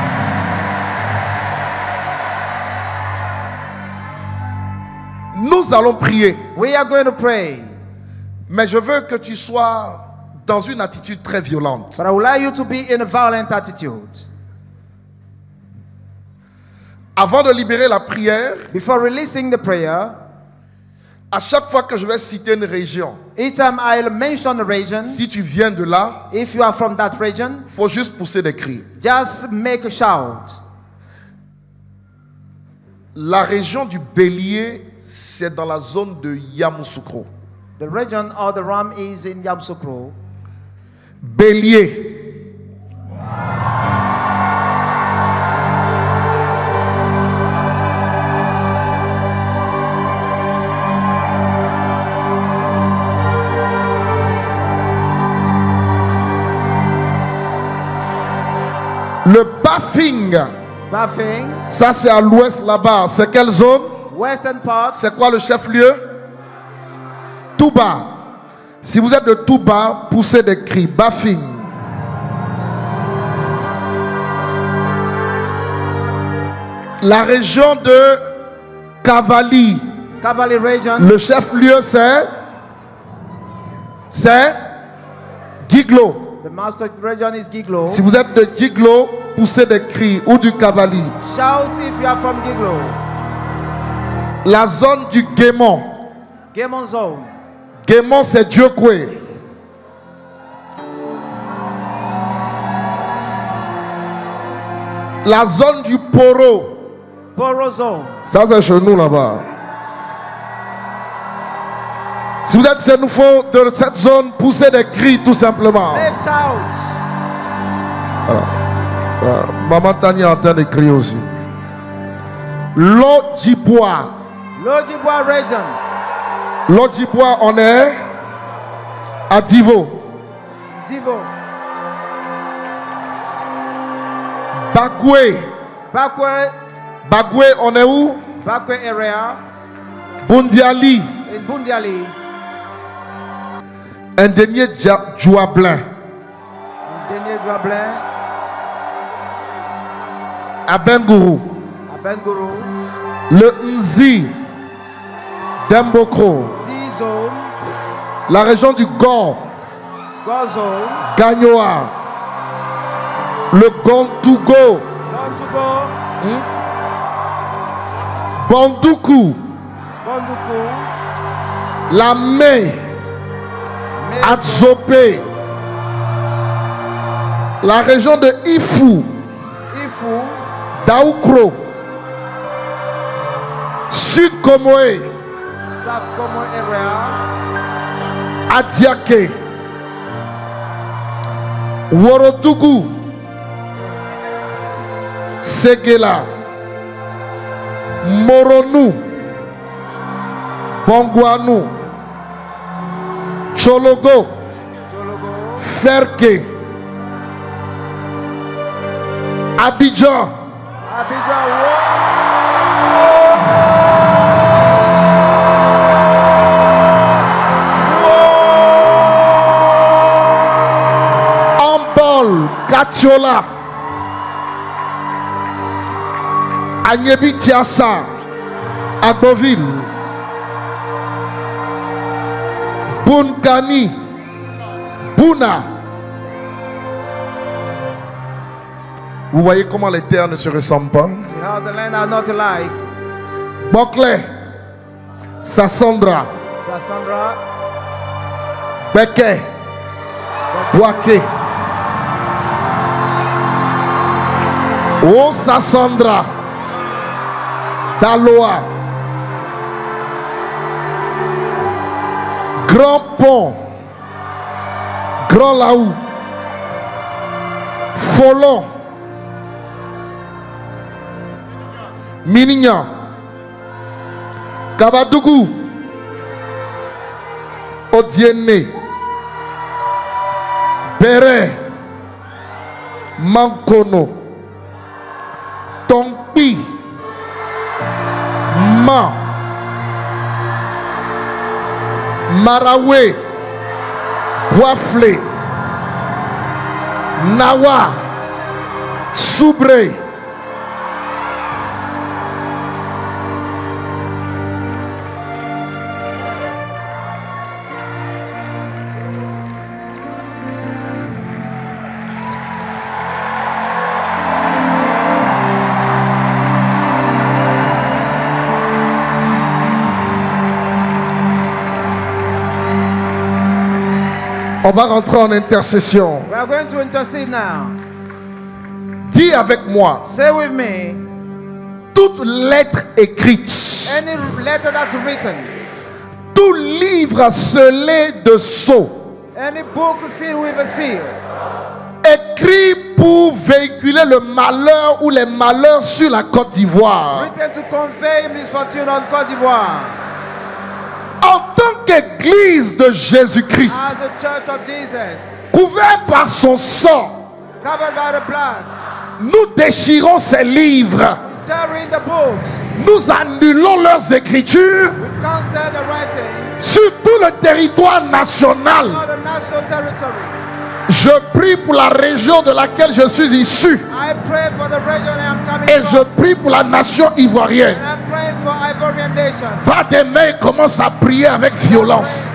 Nous allons prier, We are going to pray, mais je veux que tu sois dans une attitude très violente. but I would like you to be in a violent attitude. Avant de libérer la prière, Before releasing the prayer, à chaque fois que je vais citer une région, each time I'll mention a region, si tu viens de là, if you are from that region, il faut juste pousser des cris. just make a shout. La région du Bélier, c'est dans la zone de Yamoussoukro. The region of the ram is in Yamoussoukro. Bélier. Le Bafing, Bafing, ça c'est à l'ouest là-bas. C'est quelle zone? western parts. C'est quoi le chef-lieu? Touba. Si vous êtes de Touba, poussez des cris. Bafing. La région de Cavali. Cavalry region. Le chef-lieu c'est Giglo. The master region is Giglo. Si vous êtes de Giglo, poussez des cris ou du Cavali. Shout if you are from Giglo. La zone du Guémon. Gamon zone. Guémon c'est Diokwe. La zone du Poro. Poro zone. Ça c'est chez nous là-bas. Si vous êtes sénoufo de cette zone, poussez des cris tout simplement. Make shout. Maman Tania est en train de crier aussi. Lodjibois. Lodjibois region. Lodjibois, on est à Divo. Divo. Bagwe. Bakwe. Bagwe, on est où? Bakwe area. Bundiali. In Bundiali. Un dernier Djouablin. Denier Dwablin. À Bengourou. Abenguru. Le Nzi. Dembokro. Z zone. La région du Gor. Go zone. Gagnoa. Le Gontougo. Going to go. Bandoukou. Bonduku. La Mé. Adzopé. La région de Ifou. Ifu. Daoukro. Sud Komoé. South Como area. Adiake. Worodougou. Segela. Moronou. Bongouanou. Chologo. Chologo. Ferke. Abidjan. Abidjan. Ambol. Katiola. Agnebi Tiassa. Agboville. Bungani. Bouna. Vous voyez comment les terres ne se ressemblent pas? See how the land are not alike. Boclé. Sassandra. Sassandra. Beke. Boaké. O Sassandra. Daloa. Grand Pont, Grand Laou, Folon, Minignan, Kabadougou, Odiene, Béré, Mankono, Tompi, Ma, Maraoué, Boisflé, Nawa, Soubré, on va rentrer en intercession. We are going to intercede now. Dis avec moi, Say with me, toute lettre écrite, any letter that's written, tout livre scellé de sceaux, any book sealed with a seal, écrit pour véhiculer le malheur ou les malheurs sur la Côte d'Ivoire, written to convey misfortune on Côte d'Ivoire, en tant qu'Église de Jésus-Christ, as the Church of Jesus, couvert par son sang, covered by the blood, nous déchirons ces livres, we tear in the books, nous annulons leurs écritures we cancel the writings sur tout le territoire national. on the national territory. Je prie pour la région de laquelle je suis issu I pray for the region I am coming et je from, prie pour la nation ivoirienne. and I'm praying for Ivorian nation. Pas des mains commencent à prier avec violence.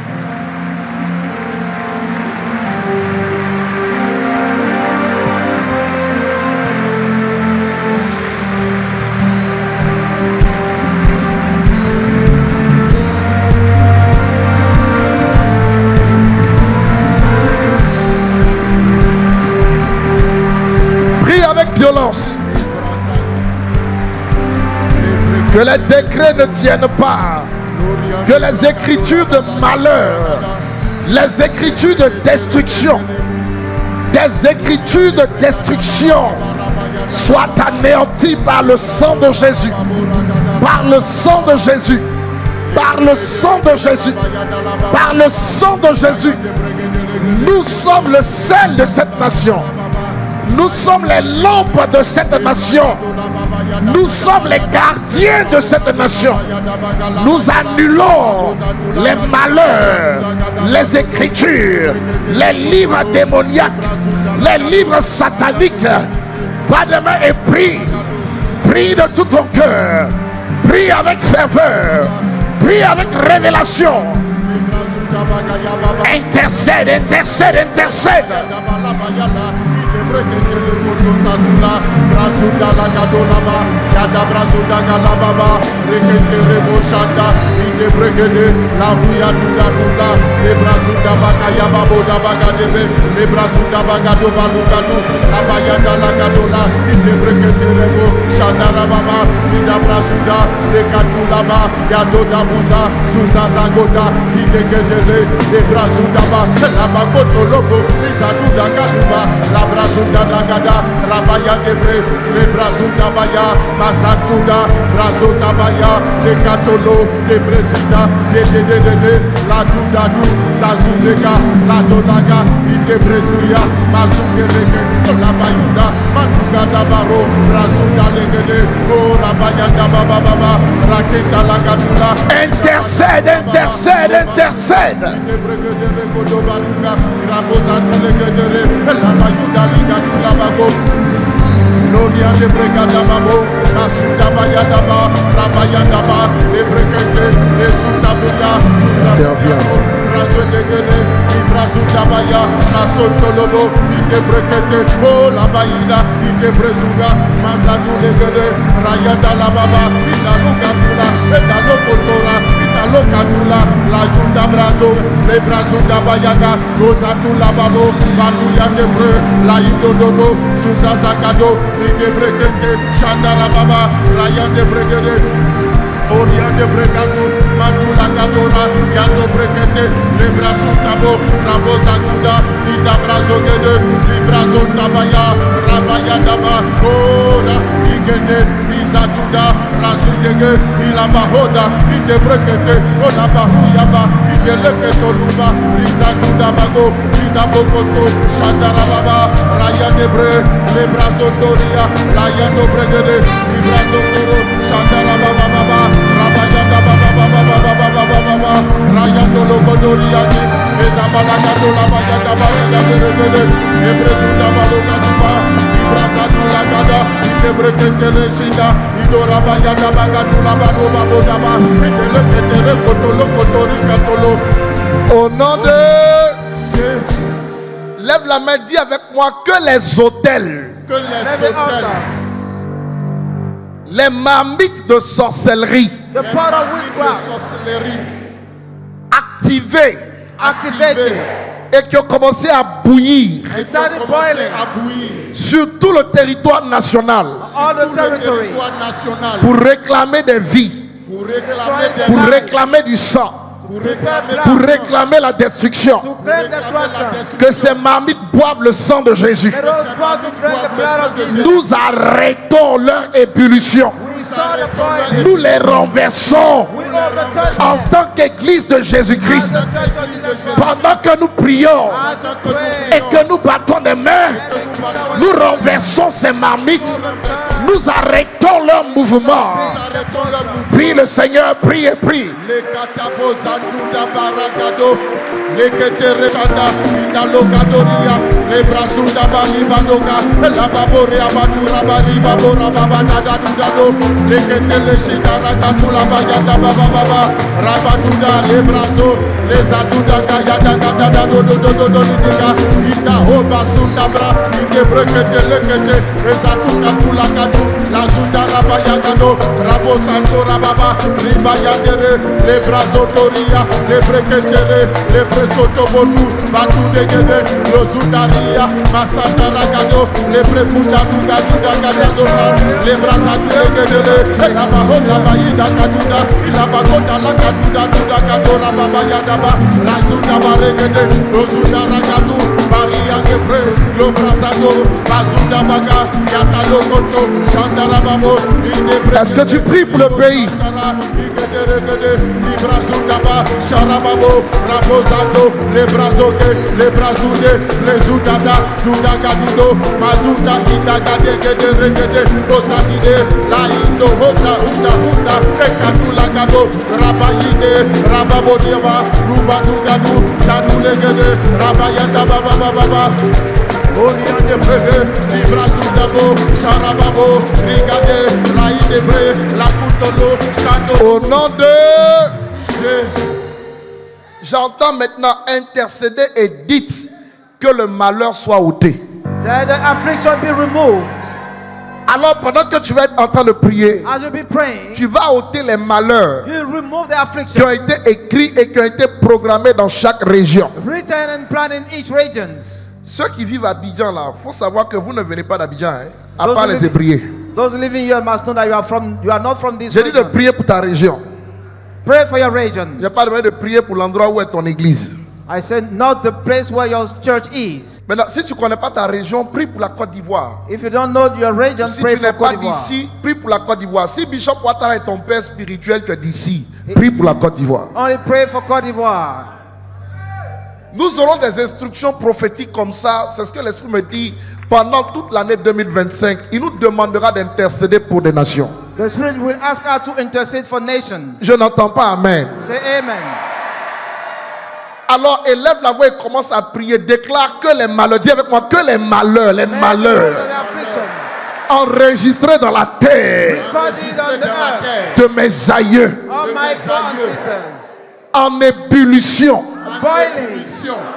Prie avec violence. Que les décrets ne tiennent pas. Que les écritures de malheur, les écritures de destruction, des écritures de destruction soient anéanties par le sang de Jésus. Par le sang de Jésus. Par le sang de Jésus. Par le sang de Jésus. Nous sommes le sel de cette nation. Nous sommes les lampes de cette nation. Nous sommes les gardiens de cette nation. Nous annulons les malheurs, les écritures, les livres démoniaques, les livres sataniques. Pas de main et prie. Prie de tout ton cœur. Prie avec ferveur. Prie avec révélation. Intercède, intercède, intercède. Rabaya Debre, le Brazuda Baya, Masatuda, Brazuda Baya, le Catolo, de Bresida, de la Tudadu, Zazuzeka, la Donaga, de Bresuya, Mazukereke, la Bayuda, Matuga Dabaro, Brazuda Legede, oh Rabaya Dababa Baba, Raketa la Gadula, Intercède, intercède, intercède. La Bayuda Liga Bago. Gloria de Bregada Babo, Masuda Bayadaba, Rabayadaba, de Bregate, de Sutabuya, Interviens. Brazo de Gede, Brazo Dabaya, Masotolobo, de Bregate, oh la Baïda, de Brezuga, Masadu de Gede, Rayada la Baba, Italugatula, Etalokotora, Italokatula, la Junda Brazo, le Brazo Dabayaga, Rosatula Babo, Babuya de Bre, la Indodobo, Suza Zakado, de Bregate, Chandara Baba, Raya de Bregade, Oria de Bregado, Matula Cadora, Yando Bregate, le Librasutabo, Rabozakuda, Indabrazogede, Librazotabaya, Rabayadaba, Ora, Igede, Izatuda, Razudege, Ilabahoda, Idebrekete, Olabahuyaba, Ideleketoluba, Rizatuda Bago, Idabokoto, Shandarababa, Raya Debre, Lebrazodoria, Raya Dobregede, Librazodoro, Shandarababa, Rabayadababa, Raya Dologodoriani, Ezabalagado, Ebrezudabalogatuba, Ibrazadulagada, Idebreketele Shinda, Idorabayadabagadoulabadobabodaba, Ideleketele Kotolo Kotori Katolo. Au nom de Jésus. Lève la main, dis avec moi que les autels, Que les hôtels, les marmites de sorcellerie The pot of de witchcraft sorcellerie activées activated. et qui ont commencé à bouillir qui ont started commencé boiling. à bouillir sur tout le territoire national All sur the tout le territory. territoire national pour réclamer des vies, pour réclamer des pour Life. réclamer du sang, pour réclamer pour réclamer la destruction. To claim destruction. Que ces marmites boivent le sang de Jésus. Let us bow to drink the blood of Jesus. Nous arrêtons leur ébullition. We start a boiling. Nous les renversons We overturn en them. tant qu'Église de Jésus-Christ. As the church of Jesus Christ. Pendant que nous prions As we et pray. que nous battons des mains, nous renversons ces marmites. Nous arrêtons leur mouvement. arrêtons le mouvement. Prie le Seigneur, prie et prie. Les katabozanduda baragado, les keterechada, indalogadoria, les brasunda balibadoga, la baborea badura baribabora babadadadudado, les ketelechida ragatula bayada bababa, rabaduda, les brazo, les aduda gayada gadada dododododododika, inda hoba sundabra, inde breketelekete, les atuka tulakadu, la zunda rabayagado, rabo santo rababa, ribayadere, les brazotoria, les breketere, les presotobotu, batu degede, lozudaria, masataragado, les preputadugadugagadadora, les brazadegedele, la bahona baïda kaduda, la bakonda la kaduda duda kadora babayadaba, la zudabaregede, lozudaragadu, baria gebre, lo brazado, bazudabaga, yatalokoto, chandarababo, Est-ce que tu pries pour le pays? Librazundaba, Sharababo, Rabozando, les brazoke, les brazoude, les zoudada, Dudagadudo, Maduda, Idagade, Regede, Rosadide, La Indo, Hoda, Huda, Huda, Ekatulagado, Rabayide, Rababodiaba, Rubadugadu, Sadulegede, Rabayanda Baba Baba. Orion de Brege, Librazundabo, Sharababo, Rigade, Raïdebre, La Coutolo, Chando. Au nom de Jésus. J'entends maintenant intercéder et dites que le malheur soit ôté. Say the affliction be removed. Alors pendant que tu vas être en train de prier, As you be praying, tu vas ôter les malheurs you remove the qui affliction ont été écrits et qui ont été programmés dans chaque région. written and planned in each region. Ceux qui vivent à Abidjan là, faut savoir que vous ne venez pas d'Abidjan, hein, à Those part who les live- Hébrieux. Those living here must know that you are not from this J'ai dit de region. prier pour ta région. Pray for your region. Je n'ai pas demandé de prier pour l'endroit où est ton église. I said not the place where your church is. Maintenant, si tu ne connais pas ta région, prie pour la Côte d'Ivoire. If you don't know your region, Si pray tu n'es for pas Côte d'Ivoire. d'ici, prie pour la Côte d'Ivoire. Si Bishop Ouattara est ton père spirituel, tu es d'ici. Prie pour la Côte d'Ivoire. Only pray for Côte d'Ivoire. Nous aurons des instructions prophétiques comme ça. C'est ce que l'Esprit me dit. Pendant toute l'année 2025, il nous demandera d'intercéder pour des nations. The Spirit will ask us to intercede for nations. Je n'entends pas Amen. Say amen. Alors élève la voix et commence à prier. Déclare que les malheurs, dis avec moi, que les malheurs, The afflictions. enregistrés dans la terre Recorded on the earth. de mes aïeux, All my ancestors. en ébullition, Boiling.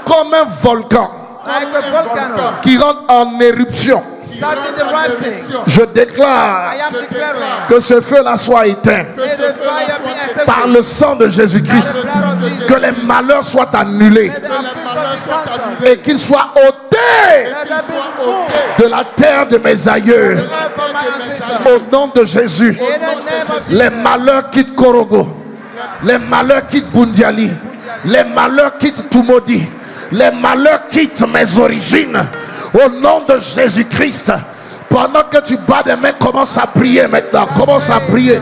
comme un volcan Like a volcano. qui rentre en éruption. Starting the rising. Je déclare I am declaring. que ce feu-là soit éteint May the fire be extinguished. par le sang de Jésus-Christ. By the blood of Jesus. Que les malheurs soient annulés May the affliction be cancelled. et qu'ils soient ôtés Let them be removed. de la terre de mes aïeux. Life of my ancestors. Au nom de Jésus, In the name of les Jesus. malheurs quittent Korogo, les malheurs quittent Bundiali, Les malheurs quittent tout maudit. Les malheurs quittent mes origines. Au nom de Jésus-Christ. Pendant que tu bats des mains, commence à prier maintenant. Commence à prier.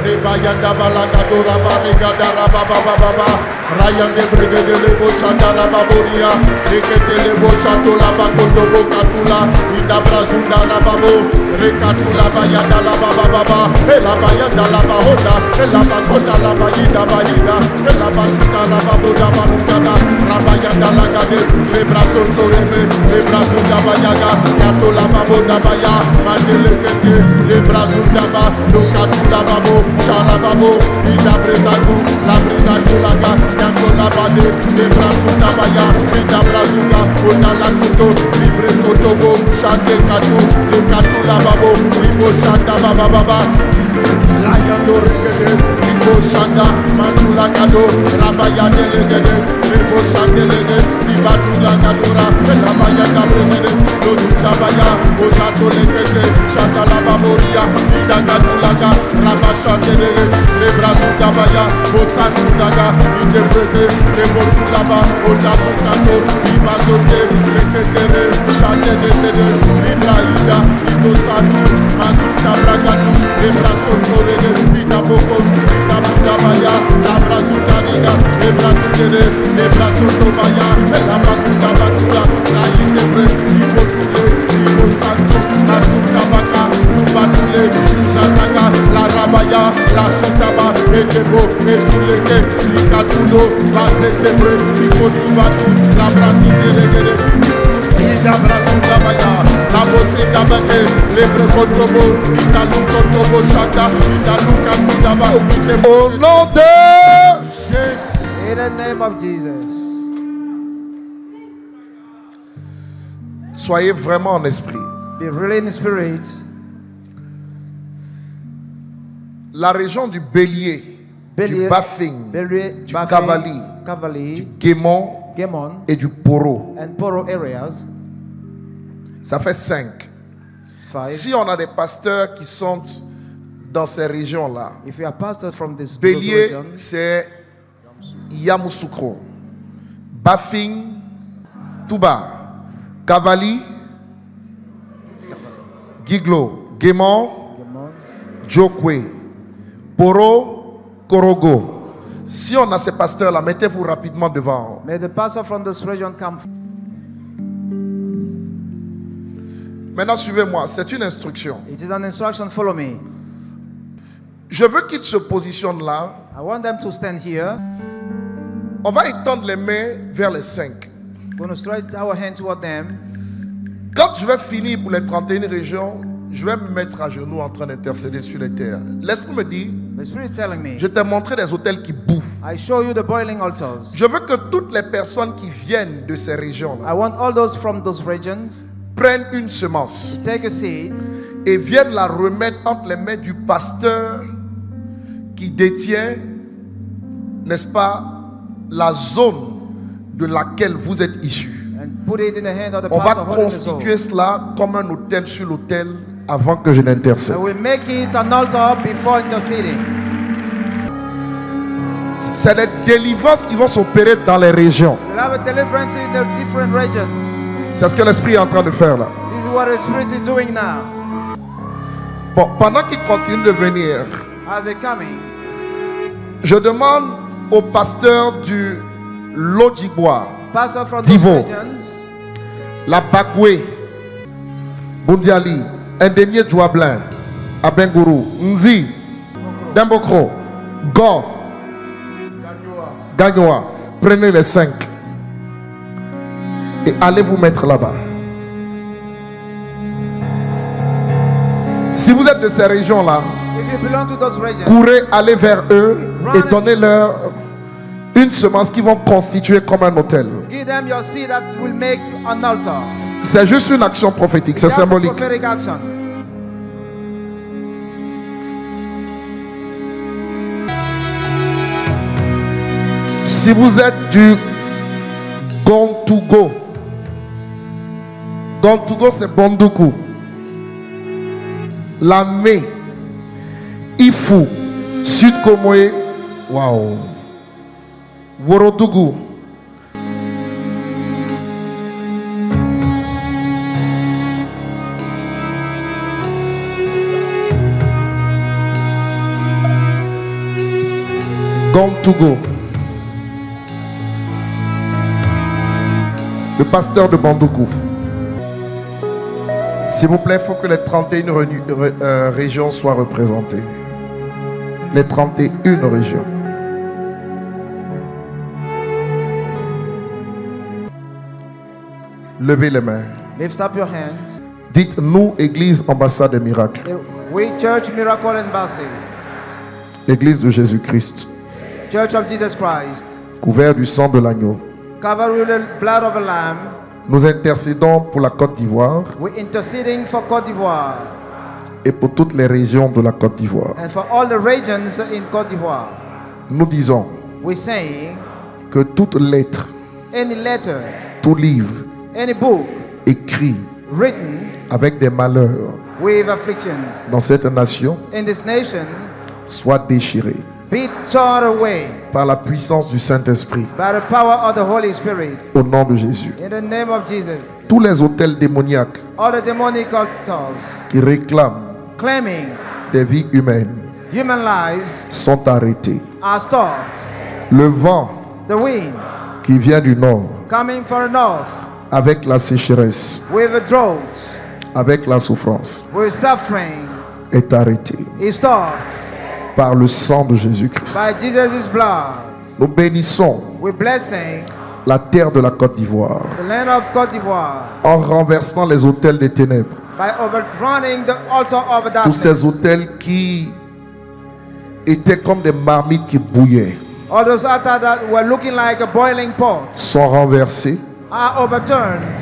Rebayanda balagadora barigadara baba Rayande brigade lebo shandara baboria Rekete lebo shatola bakondo bokatula Ida brazunda la babo Rekatula bayanda la baba Ela bayanda la bahonda Ela bakota la bayida Ela basuta la baboda balugada Rabayanda la gade Le braso torebe Le braso da bayaga Katola baboda baya Mandele kete Le braso da ba Lokatula babo Shalababo, Ida Brezagu, La Brezagu Laga, Yango Labade, Le Brasu Tabaya, Ida Brazuga, Oda Lakuto, Libre Sotobo, Shande Katu, Le Katu Lababo, Libo Shanda Baba, La Yando Regede, Libo Shanda, Mandula Kado, Rabaya Delegede, Libo Shandelede, Libatu Lagadora, La Baya Gabrede, Losuta Baya, Ozato Legede, Shanda Lababoria, Ida Gadulaga, Rabasha. Les bras sous Dabaya, Bosan Tudaga, Idebrede, les Botu là-bas, Odabukato, Ibazote, les Ketere, Chante de Tede, Libraïda, Idosatu, Masuta Bragatu, les bras sous Torede, Idaboko, Idabudabaya, la bras sous Daniga, les bras sous Tede, les bras sous Tobaya, la Bakuda Bakuda, la Idebre, Ibotule, Ibosatu, Masuta Baka, Tubatule, Sisazaga, la Rabaya. La Sotaba, Etebo, Etuleke, Likatudo, Bazetebre, Ikotubatu, la Brasile, Ida Brasudabaya, la Bosse Dabate, Lebrekotobo, Ida Lukotobo Shaka, Ida Lukatudaba, au nom de Jésus. In the name of Jesus. Soyez vraiment en esprit. Be really in spirit. La région du Bélier, du Bafing, du Cavali, du Guémon et du Poro. And Poro areas. Ça fait 5. Si on a des pasteurs qui sont dans ces régions-là, Bélier, c'est Yamoussoukro. Bafing, Touba. Cavali, Giglo. Guémon, Djokwe. Poro, Korogo. Si on a ces pasteurs-là, mettez-vous rapidement devant. May the pastor from this region come. Maintenant, suivez-moi. C'est une instruction. It is an instruction. Follow me. Je veux qu'ils se positionnent là. I want them to stand here. On va étendre les mains vers les 5. We're going to stretch our hand toward them. Quand je vais finir pour les 31 régions, je vais me mettre à genoux en train d'intercéder sur les terres. Laisse-moi me dire. The Spirit telling me. Je t'ai montré des hôtels qui bouent. I show you the boiling altars. Je veux que toutes les personnes qui viennent de ces régions-là, I want all those from those regions, prennent une semence, take a seed, et viennent la remettre entre les mains du pasteur qui détient, n'est-ce pas, la zone de laquelle vous êtes issus. On va constituer cela comme un autel sur l'autel avant que je n'intercède. C'est des délivrances qui vont s'opérer dans les régions. C'est ce que l'Esprit est en train de faire là. Bon, pendant qu'ils continuent de venir, je demande au pasteur du Lodjigbois, Divo, la Bagwe, Bundiali, Indénié Djouablin, Abengourou, Nzi, Dembokro, Go, Gagnoa. Prenez les 5 et allez vous mettre là-bas. Si vous êtes de ces régions-là, courez, allez vers eux et donnez-leur une semence qui vont constituer comme un autel. C'est juste une action prophétique, c'est symbolique. Si vous êtes du Gontugo, Gontugo c'est Bondoukou, Lamé, Ifu, Sud Komoé, waouh. Worodougou. Gontougou. Le pasteur de Bandoukou. S'il vous plaît, il faut que les 31 régions soient représentées. Les 31 régions. Levez les mains. Lift up your hands. Dites, nous, Église Ambassade des Miracles. We Church Miracle Embassy. Église de Jésus-Christ. Church of Jesus Christ. Couvert du sang de l'agneau. Covered with the blood of a lamb. Nous intercédons pour la Côte d'Ivoire. We're interceding for Côte d'Ivoire. Et pour toutes les régions de la Côte d'Ivoire. And for all the regions in Côte d'Ivoire. Nous disons We're saying que toute lettre, any letter, tout livre, any book écrit written avec des malheurs with afflictions dans cette nation in this nation soit déchiré be torn away par la puissance du Saint-Esprit by the power of the Holy Spirit. au nom de Jésus. In the name of Jesus. Tous les hôtels démoniaques All the demonic altars qui réclament claiming des vies humaines human lives sont arrêtés. are stopped. Le vent The wind qui vient du nord coming from the north avec la sécheresse, with a drought, avec la souffrance with suffering est arrêté is stopped par le sang de Jésus-Christ. by Jesus' blood. Nous bénissons We're blessing la terre de la Côte d'Ivoire the land of Côte d'Ivoire en renversant les hôtels des ténèbres. by overturning the altar of Tous darkness. ces hôtels qui étaient comme des marmites qui bouillaient All those altars that were looking like a boiling pot sont renversés. are overturned.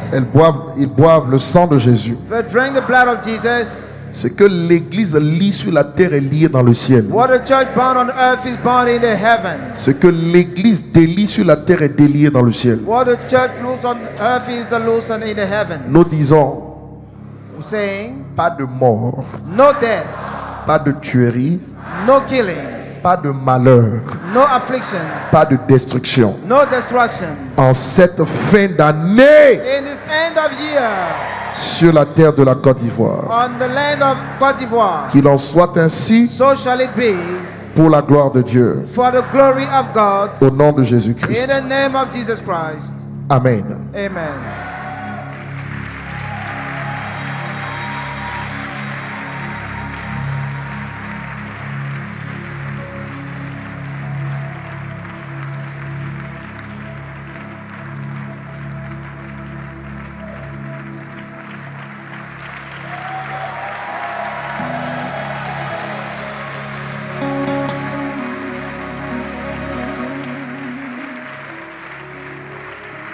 Ils boivent le sang de Jésus. They drink the blood of Jesus. Ce que l'église lie sur la terre est lié dans le ciel. What the church bound on earth is bound in the heaven. Ce que l'église délie sur la terre est délié dans le ciel. What the church loose on earth is loosened in the heaven. Nous disons We're saying pas de mort, no death, pas de tuerie, no killing, pas de malheur, no afflictions, pas de destruction. no destruction. En cette fin d'année In this end of year, sur la terre de la Côte d'Ivoire. on the land of Côte d'Ivoire, Qu'il en soit ainsi so shall it be pour la gloire de Dieu. for the glory of God. Au nom de In Jésus-Christ. the name of Jesus Christ. Amen. Amen.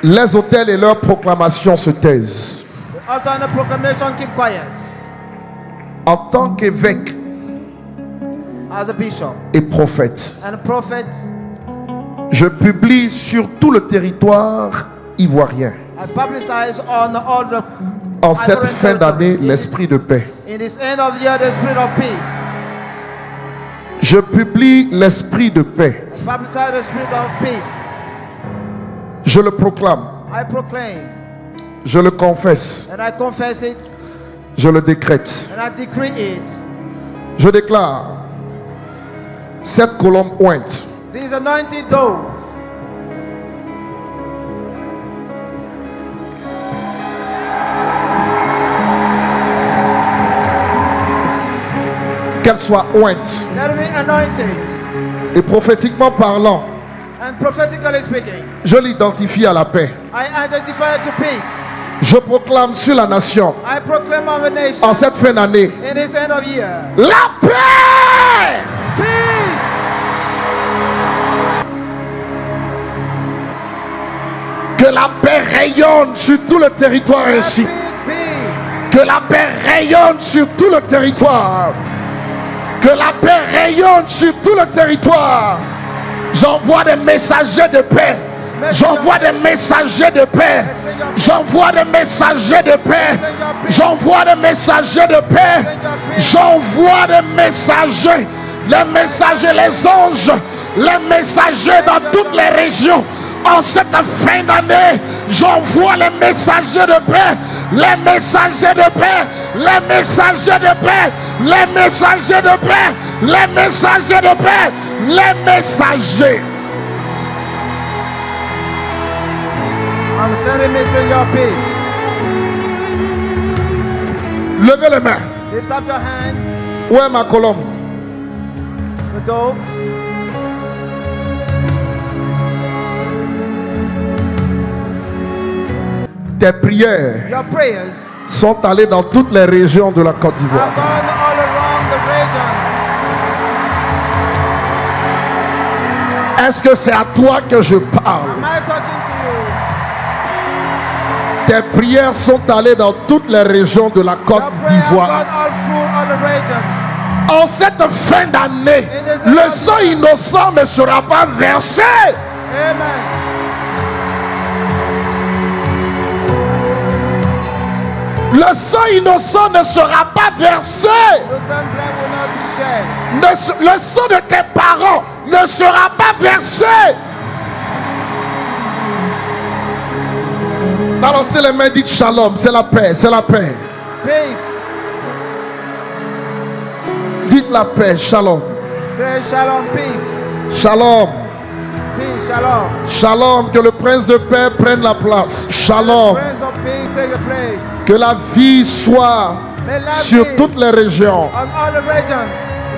Les hôtels et leurs proclamations se taisent. The altar and the proclamation keep quiet. En tant qu'évêque As a bishop et prophète, and a prophet, je publie sur tout le territoire ivoirien, I publicize on all the en cette Ivorian fin d'année, territory. l'esprit de paix. In this end of the year, the spirit of peace. Je publie l'esprit de paix. I publicize the spirit of peace. Je le proclame, I proclaim je le confesse, and I confess it je le décrète. and I decree it. Je déclare, cette colombe ointe This anointed dove qu'elle soit ointe. let me anointed. Et prophétiquement parlant, And prophetically speaking, je l'identifie à la paix. I identify it to peace. Je proclame sur la nation, I proclaim over the nation en cette fin d'année, in this end of year, la paix. peace. Que la paix rayonne sur tout le territoire Let ainsi. peace be. Que la paix rayonne sur tout le territoire. Que la paix rayonne sur tout le territoire. J'envoie des messagers de paix. J'envoie des messagers de paix. J'envoie des messagers de paix. J'envoie des messagers de paix. J'envoie des messagers. Les messagers, les anges les messagers dans toutes les régions. En cette fin d'année, j'envoie les messagers de paix, les messagers de paix, les messagers de paix, les messagers de paix, les messagers de paix, les messagers. I'm sending messenger of peace. Levez les mains. Lift up your hands. Où est ma colombe? The dove. Tes prières Your prayers sont allées dans toutes les régions de la Côte d'Ivoire. have gone all around the region. Est-ce que c'est à toi que je parle? Am I talking to you? Tes prières sont allées dans toutes les régions de la Your Côte prayers have d'Ivoire. gone all through all the regions. En cette fin d'année, le sang innocent ne sera pas versé. Amen. Le sang innocent ne sera pas versé. The sun blood will not be shed. Le sang de tes parents ne sera pas versé. Balancez les mains, dites shalom, c'est la paix, c'est la paix. Peace. Dites la paix, shalom. Say shalom, peace. Shalom. Peace, shalom. Shalom, que le prince de paix prenne la place. Shalom. Prince of peace take the place. Que la vie soit May life sur be toutes les régions. on all the regions.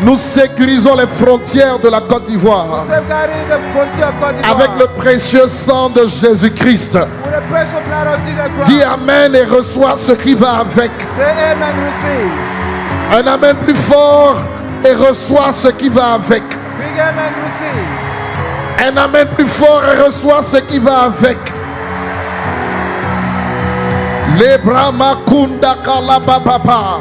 Nous sécurisons les frontières de la Côte d'Ivoire Safeguarding the frontier of Côte d'Ivoire. avec le précieux sang de Jésus-Christ. With the precious blood of Jesus Christ. Dis amen et reçois ce qui va avec. Say amen, receive. Un amen plus fort et reçois ce qui va avec. Big amen, receive. Un amen plus fort et reçois ce qui va avec. Lebra makunda kalababa.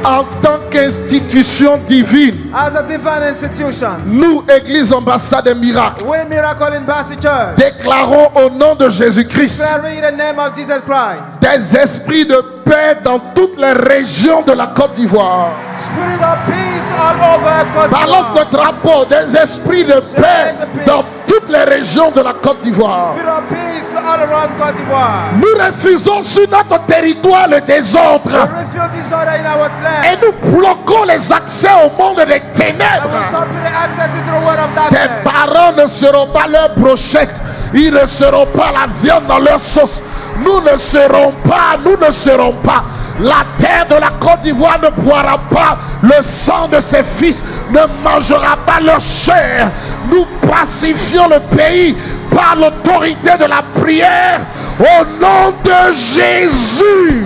En tant qu'institution divine, As a divine institution, nous, Église Ambassade des Miracles, we Miracle Embassy Church, déclarons au nom de Jésus-Christ declaring the name of Jesus Christ. des esprits de paix dans toutes les régions de la Côte d'Ivoire. Spirit of peace all over Côte Balance d'Ivoire. le drapeau des esprits de paix dans toutes les régions de la Côte d'Ivoire. Spirit of peace all around Côte d'Ivoire. Nous refusons sur notre territoire le We désordre refuse disorder in our et land. nous bloquons les accès au monde des And we ténèbres. stop the access into the world of Tes darkness. parents ne seront pas leurs brochettes, ils ne seront pas la viande dans leur sauce. Nous ne serons pas. La terre de la Côte d'Ivoire ne boira pas le sang de ses fils, ne mangera pas leur chair. Nous pacifions le pays par l'autorité de la prière au nom de Jésus.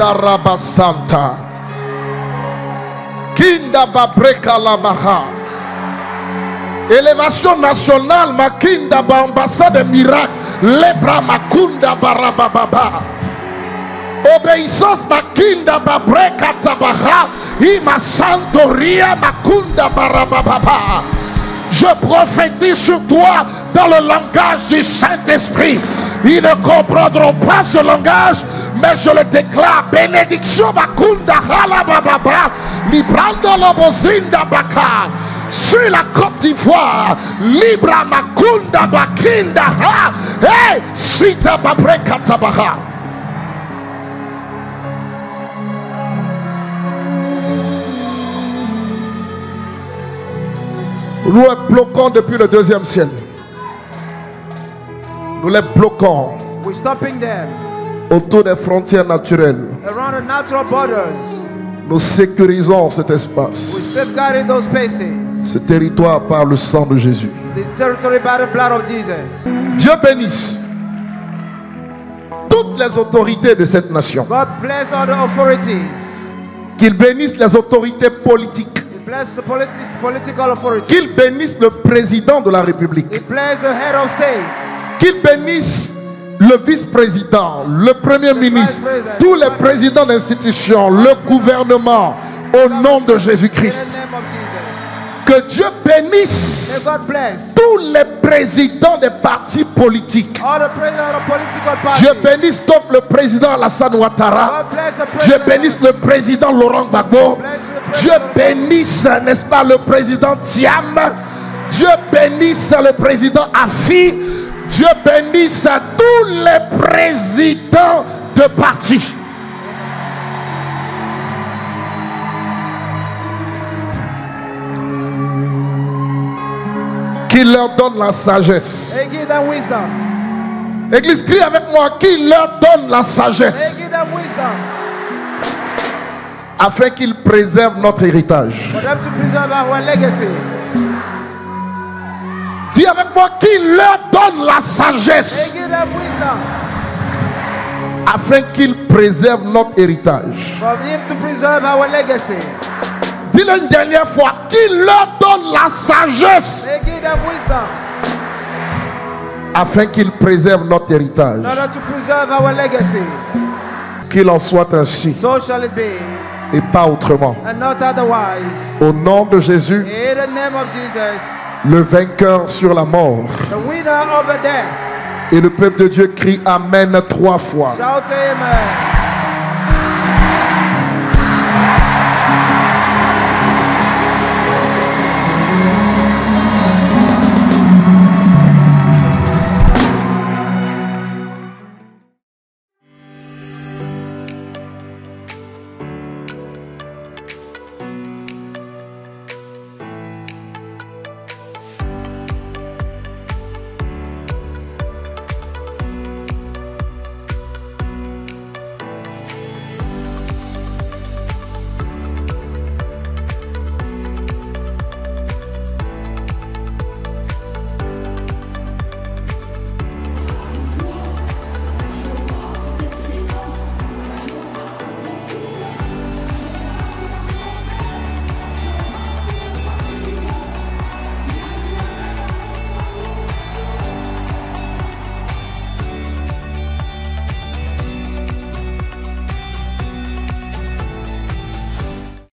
Shandarabasanta Kinda Babreka Labaha. Élévation nationale Makinda Ambassade des Miracles. Lebra Makunda Barababa. Obéissance Makinda Babreka Tabaha. Ima Santoria Makunda Barababa. Je prophétise sur toi dans le langage du Saint-Esprit. Ils ne comprendront pas ce langage, mais je le déclare. Bénédiction Bakunda Halababa. Librando Lobozinda Baka. Sur la Côte d'Ivoire. Libra Makunda Bakinda Ha. Hey, Sita Babreka Tabaha. Nous les bloquons depuis le deuxième ciel. Nous les bloquons We're stopping them autour des frontières naturelles. around the natural borders. Nous sécurisons cet We espace, safeguarding those spaces. ce territoire par le sang de Jésus. The territory by the blood of Jesus. Dieu bénisse toutes les autorités de cette nation. God bless all the authorities. Qu'il bénisse les autorités politiques. He bless the political authorities. Qu'il bénisse le président de la République. He bless the head of state. Qu'il bénisse le vice-président, le premier ministre, tous les présidents d'institutions, le gouvernement, au nom de In Jésus-Christ. the name of Jesus. Que Dieu May bénisse God bless tous les présidents des partis politiques. all the presidents of political parties. Dieu bénisse donc le président Alassane Ouattara. God bless the Dieu president. bénisse le président Laurent Gbagbo. Bless the Dieu president. bénisse, n'est-ce pas, le président Thiam. Dieu bénisse le président Afi. Dieu bénisse tous les présidents de partis. Qu'il leur donne la sagesse. They give them wisdom. Église, crie avec moi, qu'il leur donne la They sagesse give them wisdom afin qu'ils préservent notre héritage. for them to preserve our legacy. Dis avec moi, qu'il leur donne la They sagesse give them wisdom afin qu'ils préservent notre héritage. for him to preserve our legacy. Dis-le une dernière fois, qu'il leur donne la sagesse They give them wisdom afin qu'ils préservent notre héritage. in order to preserve our legacy. Qu'il en soit ainsi So shall it be, et pas autrement. and not otherwise. Au nom de Jésus, In the name of Jesus, le vainqueur sur la mort. the winner of the death. Et le peuple de Dieu crie Amen 3 fois. Shout amen.